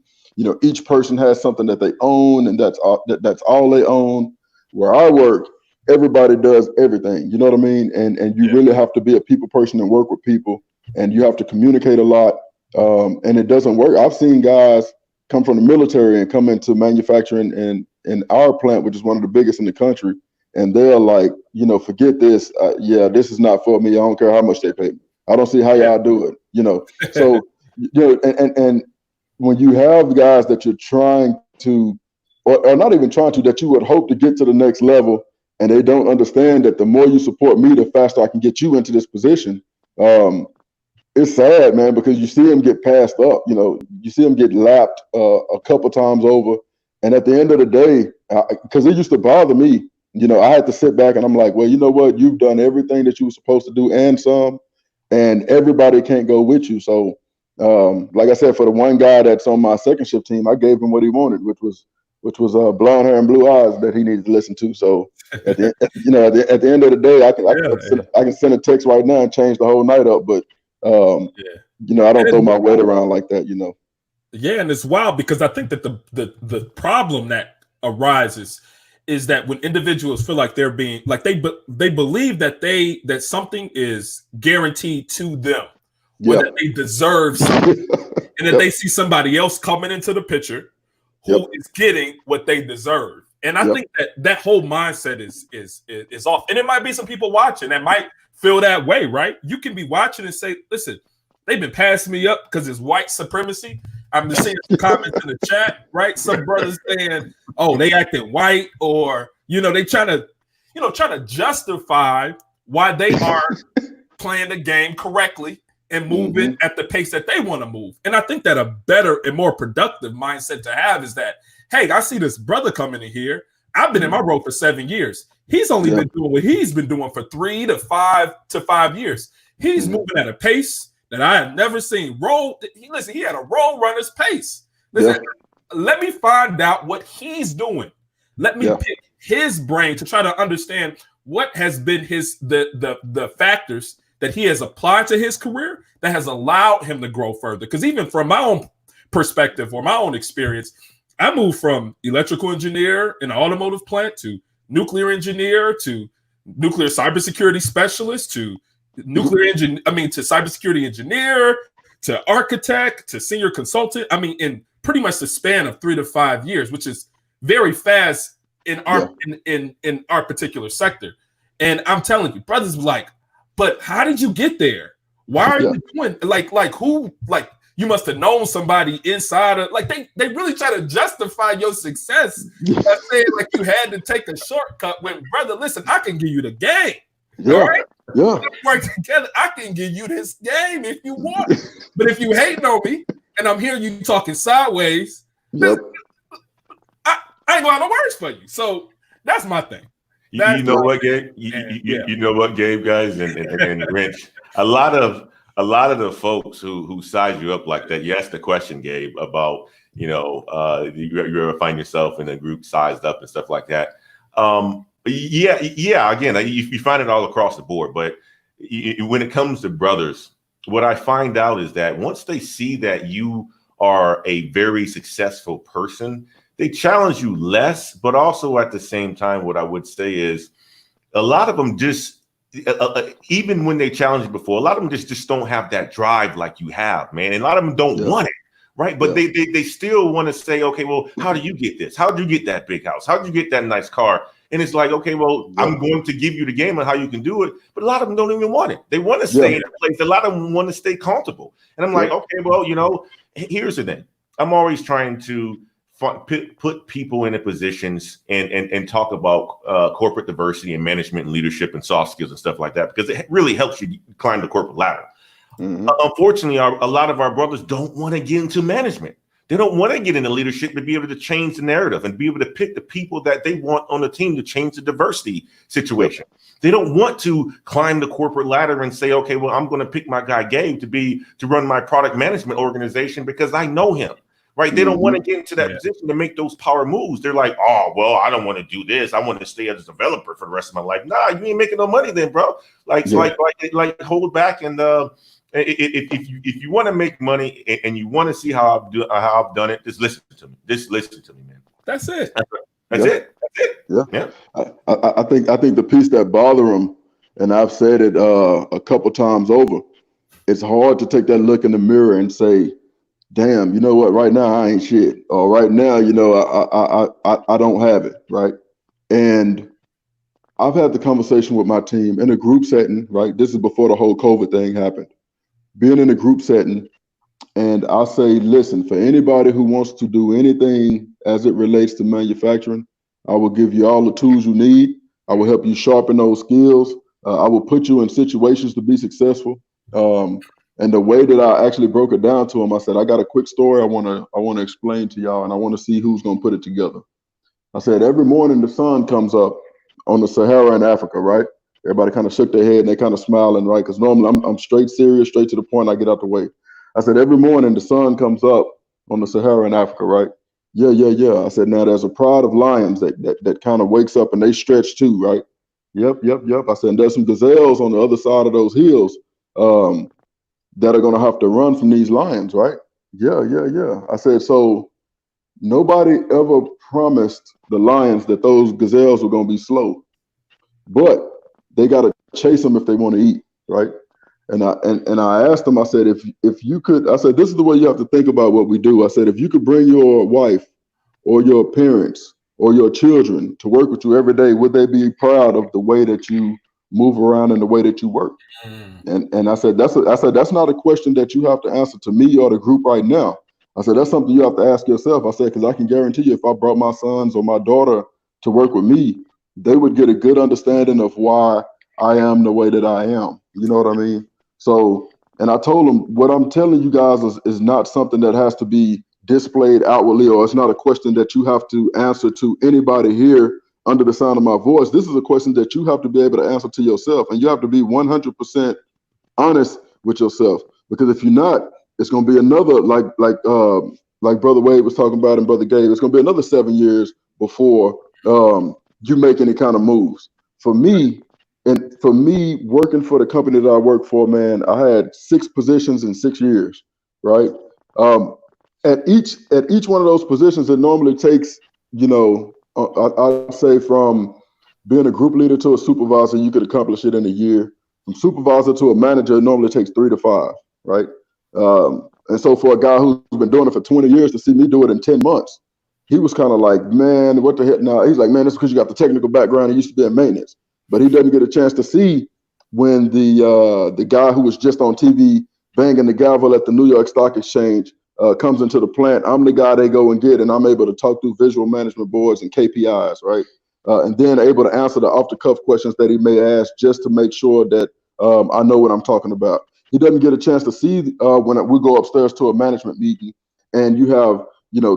S4: each person has something that they own, and that's all they own. Where I work, everybody does everything. You know what I mean? And you really have to be a people person and work with people, and you have to communicate a lot. And it doesn't work. I've seen guys come from the military and come into manufacturing in our plant, which is one of the biggest in the country. And they're like, forget this. This is not for me. I don't care how much they pay me. I don't see how y'all do it. So, and when you have guys that you're trying to, or not even trying to, that you would hope to get to the next level, and they don't understand that the more you support me, the faster I can get you into this position. It's sad, man, because you see them get passed up. You see them get lapped a couple times over. And at the end of the day, because it used to bother me, I had to sit back and I'm like, well, you know what? You've done everything that you were supposed to do and some, and everybody can't go with you. So, like I said, for the one guy that's on my second shift team, I gave him what he wanted, which was blonde hair and blue eyes that he needed to listen to. So at the end of the day, I can send a text right now and change the whole night up. But I don't throw my weight around like that.
S3: Yeah, and it's wild because I think that the problem that arises is that when individuals feel like they're being like they believe that something is guaranteed to them, or that they deserve something, and then they see somebody else coming into the picture who is getting what they deserve. And I think that whole mindset is off. And it might be some people watching that might feel that way, right? You can be watching and say, listen, they've been passing me up because it's white supremacy. I'm just seeing some comments in the chat, right? Some brothers saying, oh, they acting white, or, they trying to justify why they aren't playing the game correctly and moving at the pace that they want to move. And I think that a better and more productive mindset to have is that, hey, I see this brother coming in here. I've been in my role for 7 years. He's only been doing what he's been doing for 3 to 5 years. He's moving at a pace that I have never seen. He had a roll runner's pace. Listen, let me find out what he's doing. Let me pick his brain to try to understand what has been the factors that he has applied to his career that has allowed him to grow further. Because even from my own perspective or my own experience, I moved from electrical engineer in an automotive plant to nuclear engineer to nuclear cybersecurity specialist to to cybersecurity engineer to architect to senior consultant. I mean, in pretty much the span of 3 to 5 years, which is very fast in our in our particular sector. And I'm telling you, brothers were like, but how did you get there? Why are you doing who you must have known somebody inside of they really try to justify your success by saying you had to take a shortcut when, brother, listen, I can give you the game. All right? Let's work together. I can give you this game if you want. But if you hating on me and I'm hearing you talking sideways, I ain't gonna have no words for you. So that's my thing.
S6: You know what, Gabe? You know what, Gabe, guys, and Rich. A lot of the folks who size you up like that. You asked the question, Gabe, about you ever find yourself in a group sized up and stuff like that. Again, you find it all across the board. But when it comes to brothers, what I find out is that once they see that you are a very successful person, they challenge you less, but also at the same time, what I would say is a lot of them just, even when they challenge you before, a lot of them just don't have that drive like you have, man. And a lot of them don't want it, right? But they still want to say, okay, well, how do you get this? How did you get that big house? How did you get that nice car? And it's like, okay, well, I'm going to give you the game on how you can do it. But a lot of them don't even want it. They want to stay in a place. A lot of them want to stay comfortable. And I'm like, okay, well, here's the thing. I'm always trying to put people into positions and talk about corporate diversity and management and leadership and soft skills and stuff like that, because it really helps you climb the corporate ladder. Unfortunately, a lot of our brothers don't want to get into management. They don't want to get into leadership to be able to change the narrative and be able to pick the people that they want on the team to change the diversity situation. They don't want to climb the corporate ladder and say, okay, well, I'm going to pick my guy Gabe to run my product management organization because I know him. Right? They don't want to get into that position to make those power moves. They're like, oh, well, I don't want to do this. I want to stay as a developer for the rest of my life. Nah, you ain't making no money then, bro. Hold back. And if you want to make money and you want to see how I've done it, just listen to me. Just listen to me, man.
S3: That's it.
S6: That's it. Yeah.
S4: I think the piece that bother them, and I've said it a couple times over, it's hard to take that look in the mirror and say, damn, you know what? Right now I ain't shit. Or right now, I don't have it. Right. And I've had the conversation with my team in a group setting. Right. This is before the whole COVID thing happened. Being in a group setting, and I say, listen, for anybody who wants to do anything as it relates to manufacturing, I will give you all the tools you need. I will help you sharpen those skills. I will put you in situations to be successful. And the way that I actually broke it down to him, I said, I got a quick story I want to explain to y'all, and I want to see who's going to put it together. I said, every morning the sun comes up on the Sahara in Africa, right? Everybody kind of shook their head and they kind of smiling, right? Because normally I'm straight serious, straight to the point. I get out the way. I said, every morning the sun comes up on the Sahara in Africa, right? Yeah. I said, now there's a pride of lions that kind of wakes up and they stretch too, right? Yep. I said, and there's some gazelles on the other side of those hills that are going to have to run from these lions, right? Yeah. I said, so nobody ever promised the lions that those gazelles were going to be slow, but they got to chase them if they want to eat, right? And I asked them, I said, if you could, I said, this is the way you have to think about what we do. I said, if you could bring your wife or your parents or your children to work with you every day, would they be proud of the way that you move around and the way that you work? And I said, that's not a question that you have to answer to me or the group right now. I said, that's something you have to ask yourself. I said, because I can guarantee you, if I brought my sons or my daughter to work with me, they would get a good understanding of why I am the way that I am. You know what I mean? So And I told them what I'm telling you guys is not something that has to be displayed outwardly, or it's not a question that you have to answer to anybody here under the sound of my voice. This is a question that you have to be able to answer to yourself, and you have to be 100% honest with yourself. Because if you're not, it's going to be another like Brother Wade was talking about and Brother Gabe. It's going to be another 7 years before you make any kind of moves. For me, working for the company that I work for, man, I had 6 positions in 6 years, right? At each one of those positions, it normally takes, I'd say from being a group leader to a supervisor, you could accomplish it in a year. From supervisor to a manager, it normally takes 3 to 5, right? And so for a guy who's been doing it for 20 years to see me do it in 10 months, he was kind of like, man, what the heck? Now he's like, man, that's because you got the technical background and used to be in maintenance. But he doesn't get a chance to see when the guy who was just on TV banging the gavel at the New York Stock Exchange comes into the plant. I'm the guy they go and get, and I'm able to talk through visual management boards and KPIs, right? And then able to answer the off-the-cuff questions that he may ask just to make sure that I know what I'm talking about. He doesn't get a chance to see when we go upstairs to a management meeting and you have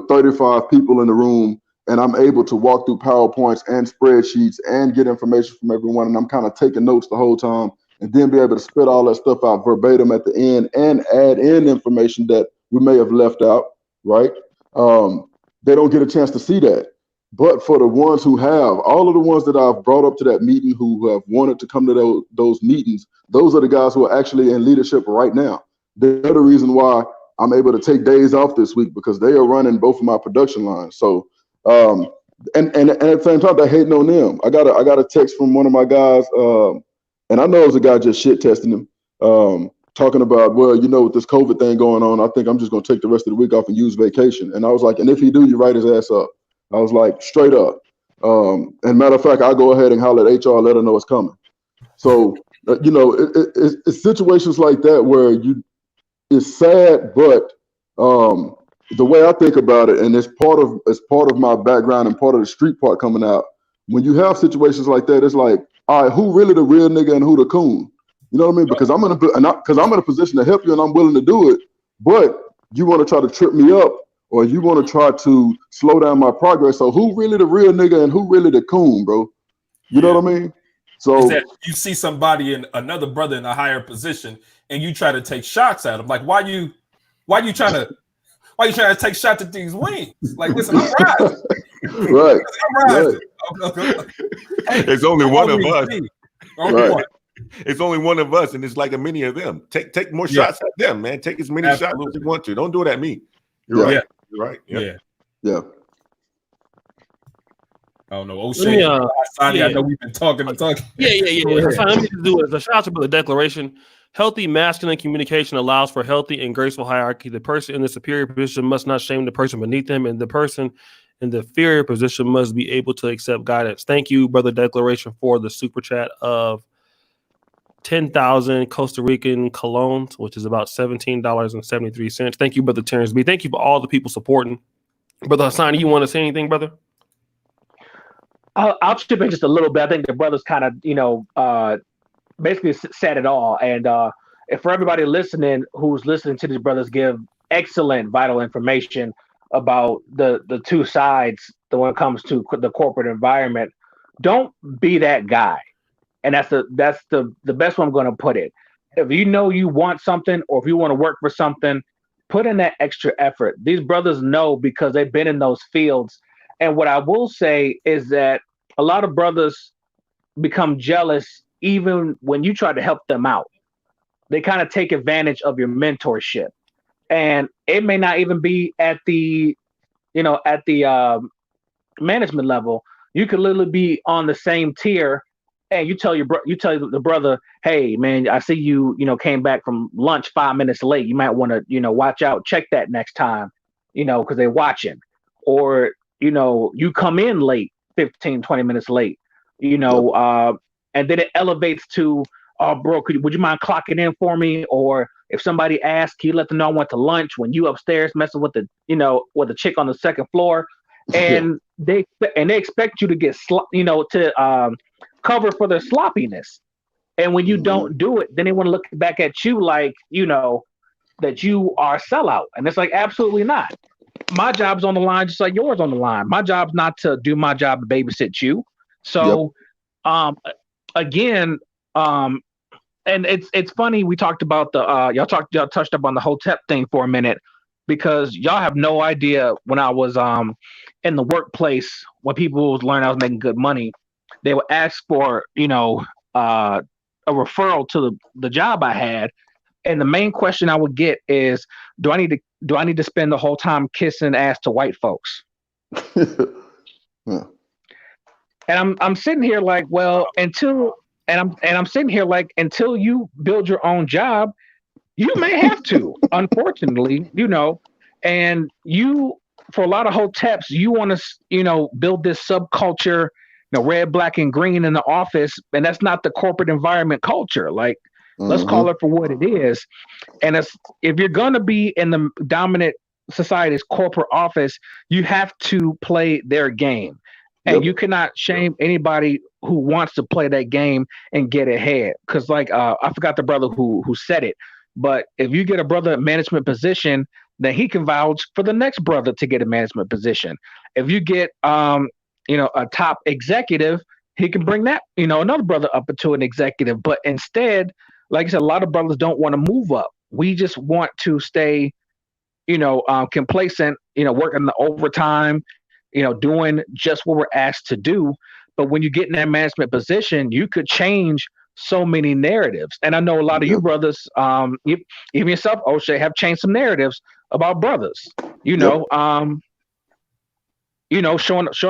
S4: 35 people in the room, and I'm able to walk through PowerPoints and spreadsheets and get information from everyone, and I'm kind of taking notes the whole time, and then be able to spit all that stuff out verbatim at the end and add in information that we may have left out, right? They don't get a chance to see that. But for the ones who have, all of the ones that I've brought up to that meeting who have wanted to come to those meetings, those are the guys who are actually in leadership right now. They're the reason why I'm able to take days off this week, because they are running both of my production lines. So, and at the same time, they're hating on them. I got a text from one of my guys, and I know it was a guy just shit testing him, talking about, well, with this COVID thing going on, I think I'm just going to take the rest of the week off and use vacation. And I was like, and if he do, you write his ass up. I was like, straight up. And matter of fact, I'll go ahead and holler at HR, let her know it's coming. So, it's situations like that where it's sad, but the way I think about it, and it's part of my background and part of the street part coming out, when you have situations like that, it's like, all right, who really the real nigga and who the coon? You know what I mean? Because I'm in a position to help you and I'm willing to do it, but you want to try to trip me up, or you want to try to slow down my progress. So who really the real nigga and who really the coon, bro? You know what I mean? So
S3: is that you see somebody in another brother in a higher position and you try to take shots at him. Like, why you trying to take shots at these wings? Like, listen, I'm rising.
S4: Right.
S3: I'm rising.
S4: Right.
S6: There's only one of us.
S4: Right.
S6: It's only one of us, and it's like a many of them. Take more shots at them, man. Take as many shots as you want to. Don't do it at me. You're right. You're right.
S3: Yeah. I don't know. O'Shea, I know we've been talking.
S1: Yeah. Let me just do it. The shout out to the declaration. Healthy masculine communication allows for healthy and graceful hierarchy. The person in the superior position must not shame the person beneath them, and the person in the inferior position must be able to accept guidance. Thank you, Brother Declaration, for the super chat of 10,000 Costa Rican colones, which is about $17.73. Thank you, Brother Terrence B. Thank you for all the people supporting. Brother Hassan, you want to say anything, brother?
S2: I'll chip in just a little bit. I think the brothers kind of, basically said it all. And if for everybody listening who's listening to these brothers give excellent, vital information about the two sides when it comes to the corporate environment, don't be that guy. And that's the best way I'm going to put it. If you know you want something, or if you want to work for something, put in that extra effort. These brothers know because they've been in those fields. And what I will say is that a lot of brothers become jealous even when you try to help them out. They kind of take advantage of your mentorship. And it may not even be at the management level. You could literally be on the same tier. And you tell the brother, hey man, I see you came back from lunch 5 minutes late. You might want to watch out, check that next time, because they're watching. Or you come in late, 15, 20 minutes late, and then it elevates to, oh bro, would you mind clocking in for me? Or if somebody asks, can you let them know I went to lunch when you upstairs messing with the chick on the second floor, and they expect you to get cover for their sloppiness. And when you don't do it, then they want to look back at you like, that you are a sellout. And it's like, absolutely not. My job's on the line, just like yours on the line. My job's not to do my job to babysit you. So, again, and it's funny. We talked about y'all touched up on the Hotep thing for a minute, because y'all have no idea when I was in the workplace, when people was learning I was making good money, they would ask for a referral to the job I had, and the main question I would get is, do I need to spend the whole time kissing ass to white folks?
S4: Yeah.
S2: And I'm sitting here like, well, until you build your own job, you may have to, unfortunately, and for a lot of Hoteps, you want to, build this subculture, red, black, and green in the office, and that's not the corporate environment culture. Like, let's call it for what it is. And if you're going to be in the dominant society's corporate office, you have to play their game. And you cannot shame anybody who wants to play that game and get ahead. Because, like, I forgot the brother who said it, but if you get a brother in management position, then he can vouch for the next brother to get a management position. If you get, a top executive, he can bring that, another brother up into an executive. But instead, like I said, a lot of brothers don't want to move up. We just want to stay, complacent, working the overtime, doing just what we're asked to do. But when you get in that management position, you could change so many narratives. And I know a lot of you brothers, even yourself, O'Shea, have changed some narratives about brothers, showing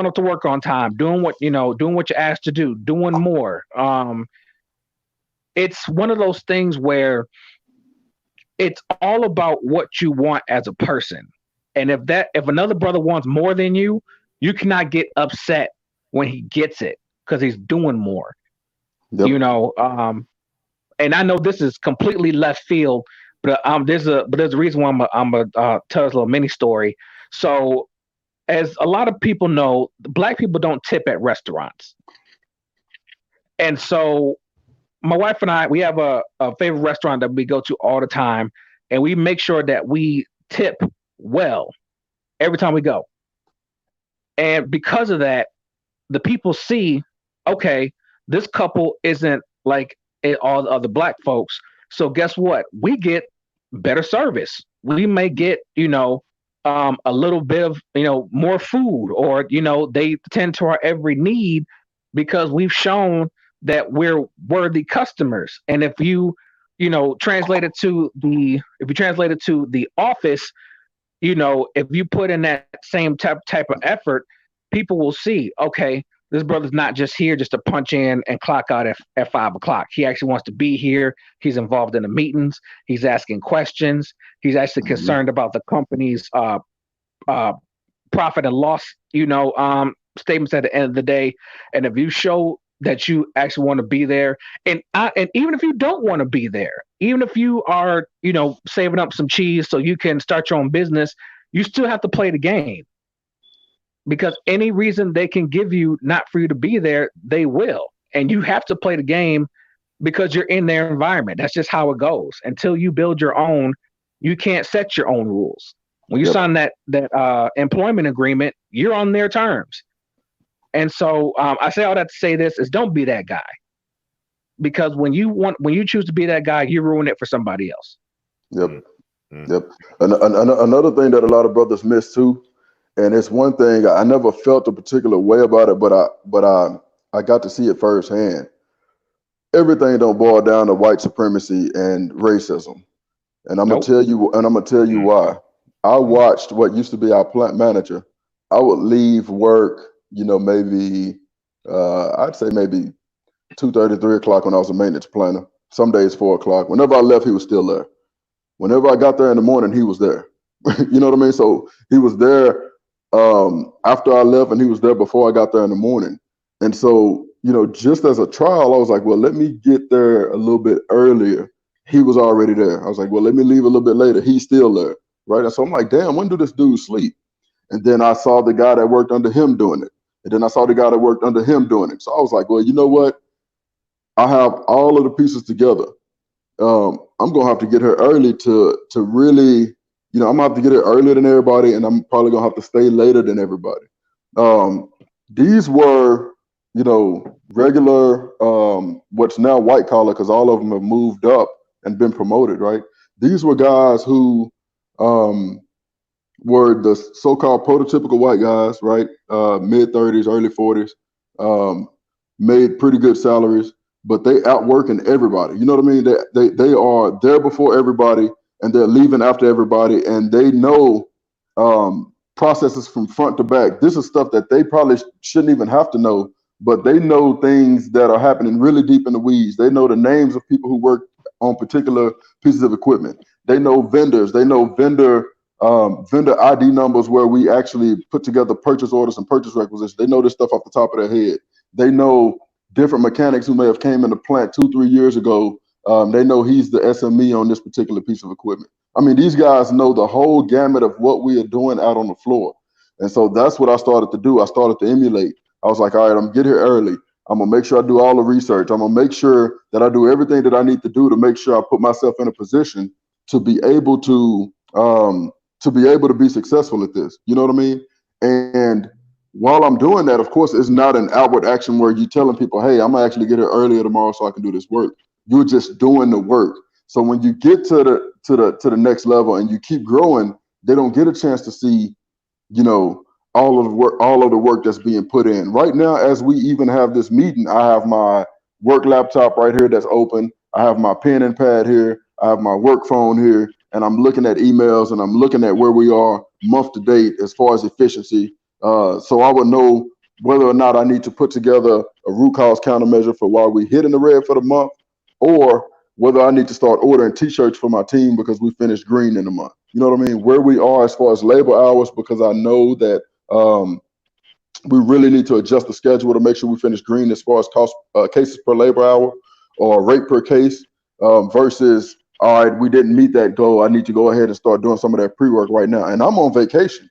S2: up to work on time, doing what you're asked to do, doing more. It's one of those things where it's all about what you want as a person. And if another brother wants more than you, you cannot get upset when he gets it, because he's doing more. And I know this is completely left field, but there's a reason why I'm gonna tell this little mini story. So, as a lot of people know, Black people don't tip at restaurants, and so my wife and I, we have a favorite restaurant that we go to all the time, and we make sure that we tip well every time we go. And because of that, the people see, okay, this couple isn't like all the other Black folks. So guess what? We get better service. We may get, a little bit of, more food, or, they tend to our every need, because we've shown that we're worthy customers. And if you translate it to the office, if you put in that same type of effort, people will see, okay, this brother's not just here just to punch in and clock out at 5 o'clock. He actually wants to be here. He's involved in the meetings. He's asking questions. He's actually concerned about the company's profit and loss, statements at the end of the day. And if you show that you actually want to be there, and even if you don't want to be there, even if you are, saving up some cheese so you can start your own business, you still have to play the game. Because any reason they can give you not for you to be there, they will. And you have to play the game because you're in their environment. That's just how it goes. Until you build your own, you can't set your own rules. When you sign that employment agreement, you're on their terms. And so I say all that to say this is, don't be that guy. Because when you choose to be that guy, you ruin it for somebody else.
S4: Yep. Another thing that a lot of brothers miss too, and it's one thing I never felt a particular way about it, but I got to see it firsthand. Everything don't boil down to white supremacy and racism, and I'm gonna tell you why. I watched what used to be our plant manager. I would leave work, maybe I'd say maybe 2:30, 3 o'clock when I was a maintenance planner. Some days 4 o'clock. Whenever I left, he was still there. Whenever I got there in the morning, he was there. You know what I mean? So he was there after I left, and he was there before I got there in the morning. And so, just as a trial, I was like, well, let me get there a little bit earlier. He was already there. I was like, well, let me leave a little bit later. He's still there. Right. And so I'm like, damn, when do this dude sleep? And then I saw the guy that worked under him doing it. And then I saw the guy that worked under him doing it. So I was like, well, you know what? I have all of the pieces together. I'm gonna have to get here early to really, I'm gonna have to get here earlier than everybody, and I'm probably gonna have to stay later than everybody. These were, regular, what's now white collar, because all of them have moved up and been promoted, right? These were guys who were the so-called prototypical white guys, right? Mid 30s, early 40s, made pretty good salaries, but they outworking everybody. You know what I mean? They are there before everybody, and they're leaving after everybody, and they know processes from front to back. This is stuff that they probably shouldn't even have to know, but they know things that are happening really deep in the weeds. They know the names of people who work on particular pieces of equipment. They know vendors. They know vendor ID numbers where we actually put together purchase orders and purchase requisitions. They know this stuff off the top of their head. They know different mechanics who may have came in the plant 2-3 years ago. They know he's the SME on this particular piece of equipment. I mean, these guys know the whole gamut of what we are doing out on the floor. And so that's what I started to do. I started to emulate. I was like, all right, I'm gonna get here early. I'm gonna make sure I do all the research. I'm gonna make sure that I do everything that I need to do to make sure I put myself in a position to be able to be successful at this. You know what I mean? And while I'm doing that, of course, it's not an outward action where you're telling people, hey, I'm gonna actually get here earlier tomorrow so I can do this work. You're just doing the work. So when you get to the next level and you keep growing, they don't get a chance to see, all of the work that's being put in. Right now, as we even have this meeting, I have my work laptop right here that's open. I have my pen and pad here. I have my work phone here, and I'm looking at emails and I'm looking at where we are month to date as far as efficiency. So I would know whether or not I need to put together a root cause countermeasure for why we hit in the red for the month, or whether I need to start ordering t-shirts for my team because we finished green in the month. You know what I mean? Where we are as far as labor hours, because I know that we really need to adjust the schedule to make sure we finish green as far as cost cases per labor hour or rate per case versus, all right, we didn't meet that goal. I need to go ahead and start doing some of that pre-work right now. And I'm on vacation.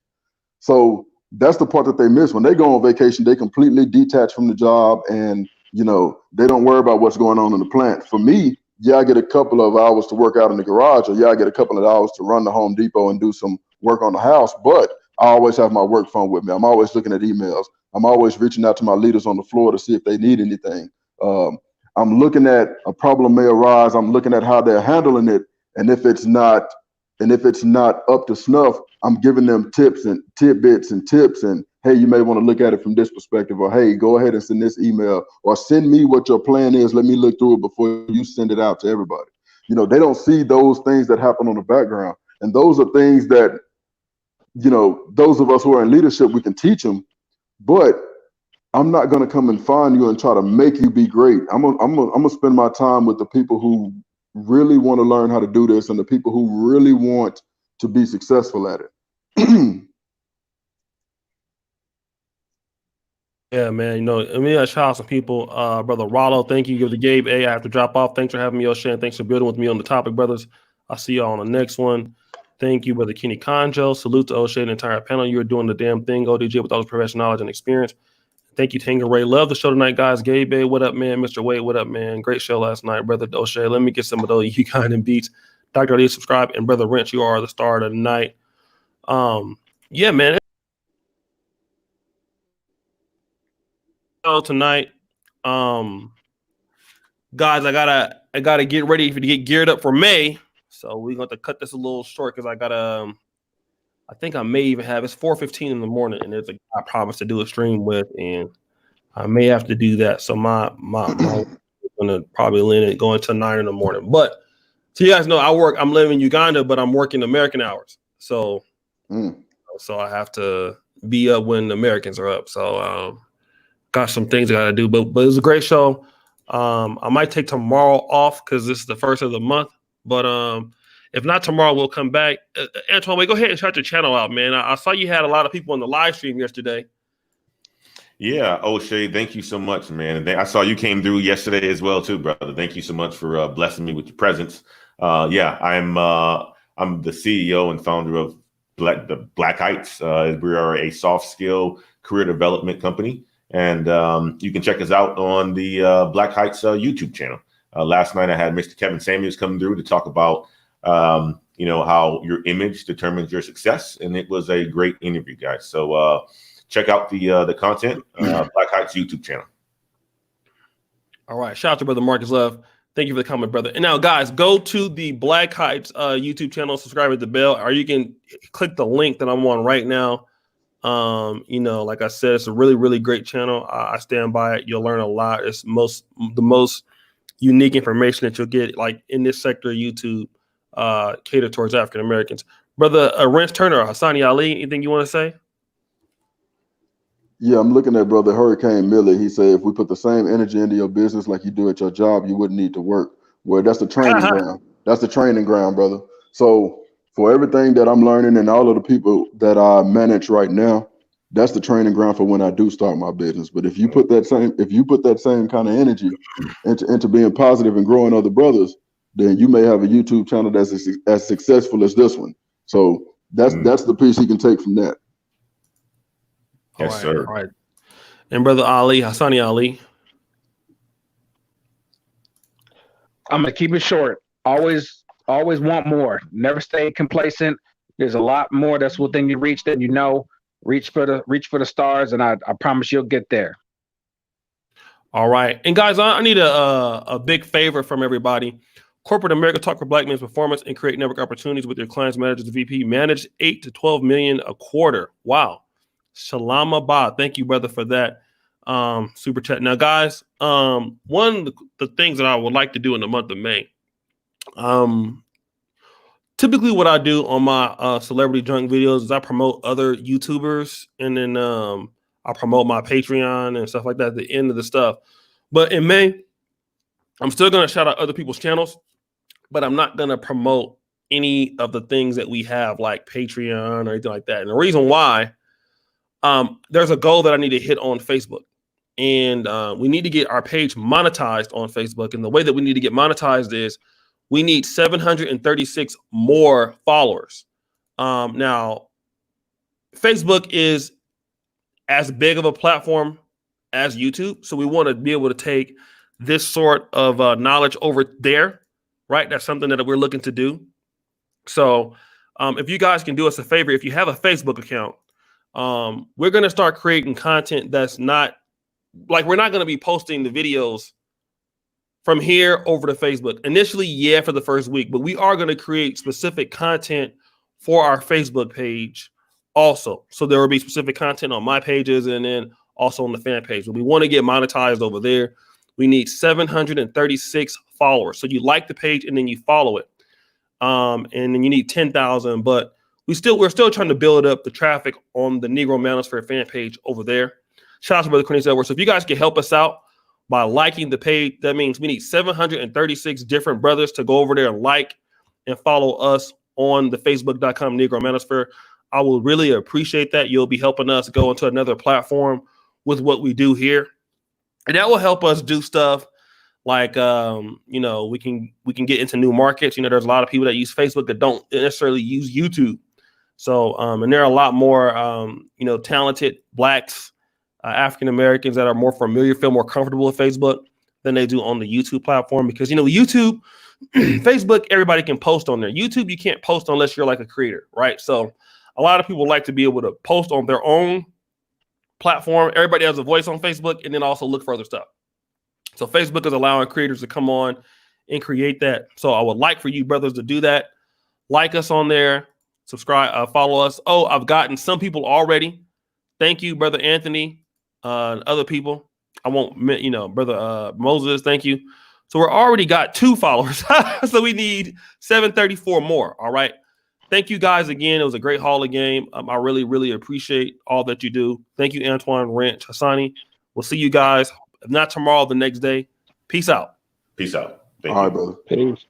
S4: So that's the part that they miss. When they go on vacation, they completely detach from the job and, they don't worry about what's going on in the plant. For me, yeah, I get a couple of hours to work out in the garage, or yeah, I get a couple of hours to run to Home Depot and do some work on the house, but I always have my work phone with me. I'm always looking at emails. I'm always reaching out to my leaders on the floor to see if they need anything. I'm looking at a problem may arise. I'm looking at how they're handling it. And if it's not up to snuff, I'm giving them tips and tidbits and tips and, hey, you may want to look at it from this perspective, or hey, go ahead and send this email, or send me what your plan is. Let me look through it before you send it out to everybody. They don't see those things that happen on the background. And those are things that, those of us who are in leadership, we can teach them, but I'm not going to come and find you and try to make you be great. I'm gonna spend my time with the people who really want to learn how to do this and the people who really want to be successful at it.
S1: Yeah, man. Let me shout out some people. Brother Rollo, thank you. Give the Gabe A. I have to drop off. Thanks for having me, O'Shea. Thanks for building with me on the topic, brothers. I'll see y'all on the next one. Thank you, Brother Kenny Conjo. Salute to O'Shea and the entire panel. You're doing the damn thing, ODJ, with all this professional knowledge and experience. Thank you, Tango Ray. Love the show tonight, guys. Gabe A, what up, man? Mr. Wade, what up, man? Great show last night, Brother O'Shea. Let me get some of those you kind of beats. Dr. Ali, subscribe. And Brother Wrench, you are the star of the night. Yeah, man. Tonight, guys, I gotta get ready to get geared up for May, so we're going to cut this a little short because I think I may even have it's 4:15 in the morning, and there's a guy I promised to do a stream with, and I may have to do that. So my gonna probably land it going to 9 in the morning. But so you guys know, I'm living in Uganda, but I'm working American hours, so so I have to be up when the Americans are up. So got some things I gotta do, but it was a great show. I might take tomorrow off because this is the first of the month. But if not tomorrow, we'll come back. Antoine, wait, go ahead and shout your channel out, man. I saw you had a lot of people on the live stream yesterday.
S6: Yeah, O'Shea, thank you so much, man. I saw you came through yesterday as well, too, brother. Thank you so much for blessing me with your presence. Yeah, I'm the CEO and founder of the Black Heights. We are a soft skill career development company. And you can check us out on the Black Heights YouTube channel. Last night I had Mr. Kevin Samuels come through to talk about how your image determines your success, and it was a great interview, guys. So check out the content, Black Heights YouTube channel.
S1: All right, shout out to Brother Marcus Love. Thank you for the comment, brother. And now, guys, go to the Black Heights YouTube channel, subscribe with the bell, or you can click the link that I'm on right now. Like I said, it's a really, really great channel. I stand by it. You'll learn a lot. It's the most unique information that you'll get, like in this sector of YouTube, catered towards African Americans. Brother Rance Turner or Hassani Ali, anything you want to say?
S4: Yeah, I'm looking at Brother Hurricane Millie. He said, if we put the same energy into your business like you do at your job, you wouldn't need to work. Well, that's the training ground. That's the training ground, brother. So for everything that I'm learning and all of the people that I manage right now, that's the training ground for when I do start my business. But if you put that same kind of energy into being positive and growing other brothers, then you may have a YouTube channel that's as successful as this one. So that's the piece he can take from that.
S6: Yes, sir.
S1: All right. And Brother Ali, Hassani Ali.
S2: I'm gonna keep it short. Always want more. Never stay complacent. There's a lot more that's within your reach that reach for the stars, and I promise you'll get there.
S1: All right. And guys, I need a big favor from everybody. Corporate America Talk for Black Men's Performance and create network opportunities with your clients, managers, and VP. Manage 8 to 12 million a quarter. Wow. Shalom Abad. Thank you, brother, for that super chat. Now, guys, one of the things that I would like to do in the month of May, typically what I do on my celebrity junk videos is I promote other YouTubers, and then I promote my Patreon and stuff like that at the end of the stuff. But in May, I'm still going to shout out other people's channels, but I'm not going to promote any of the things that we have like Patreon or anything like that. And the reason why, there's a goal that I need to hit on Facebook, and we need to get our page monetized on Facebook. And the way that we need to get monetized is we need 736 more followers. Now, Facebook is as big of a platform as YouTube, so we want to be able to take this sort of knowledge over there, right? That's something that we're looking to do. So if you guys can do us a favor, if you have a Facebook account, we're going to start creating content that's not like, we're not going to be posting the videos from here over to Facebook initially. Yeah, for the first week, but we are going to create specific content for our Facebook page also. So there will be specific content on my pages and then also on the fan page, but we want to get monetized over there. We need 736 followers. So you like the page and then you follow it. And then you need 10,000, but we're still trying to build up the traffic on the Negro Manosphere fan page over there. Shout out to Brother Cornelius Edwards. So if you guys can help us out by liking the page, that means we need 736 different brothers to go over there and like and follow us on the Facebook.com Negro Manosphere. I will really appreciate that. You'll be helping us go into another platform with what we do here. And that will help us do stuff like, we can get into new markets. There's a lot of people that use Facebook that don't necessarily use YouTube. So, and there are a lot more, talented Blacks, African Americans that are more familiar, feel more comfortable with Facebook than they do on the YouTube platform. Because, YouTube, Facebook, everybody can post on there. YouTube, you can't post unless you're like a creator, right? So a lot of people like to be able to post on their own platform. Everybody has a voice on Facebook and then also look for other stuff. So Facebook is allowing creators to come on and create that. So I would like for you brothers to do that. Like us on there, subscribe, follow us. Oh, I've gotten some people already. Thank you, Brother Anthony, and other people. I won't, Brother Moses, thank you. So we're already got 2 followers. So we need 734 more. All right. Thank you guys again. It was a great Hall of Game. I really, really appreciate all that you do. Thank you, Antoine, Ranch, Hassani. We'll see you guys. If not tomorrow, the next day. Peace out.
S6: Peace out. Thank
S4: All
S6: you.
S4: right, brother.
S2: Peace.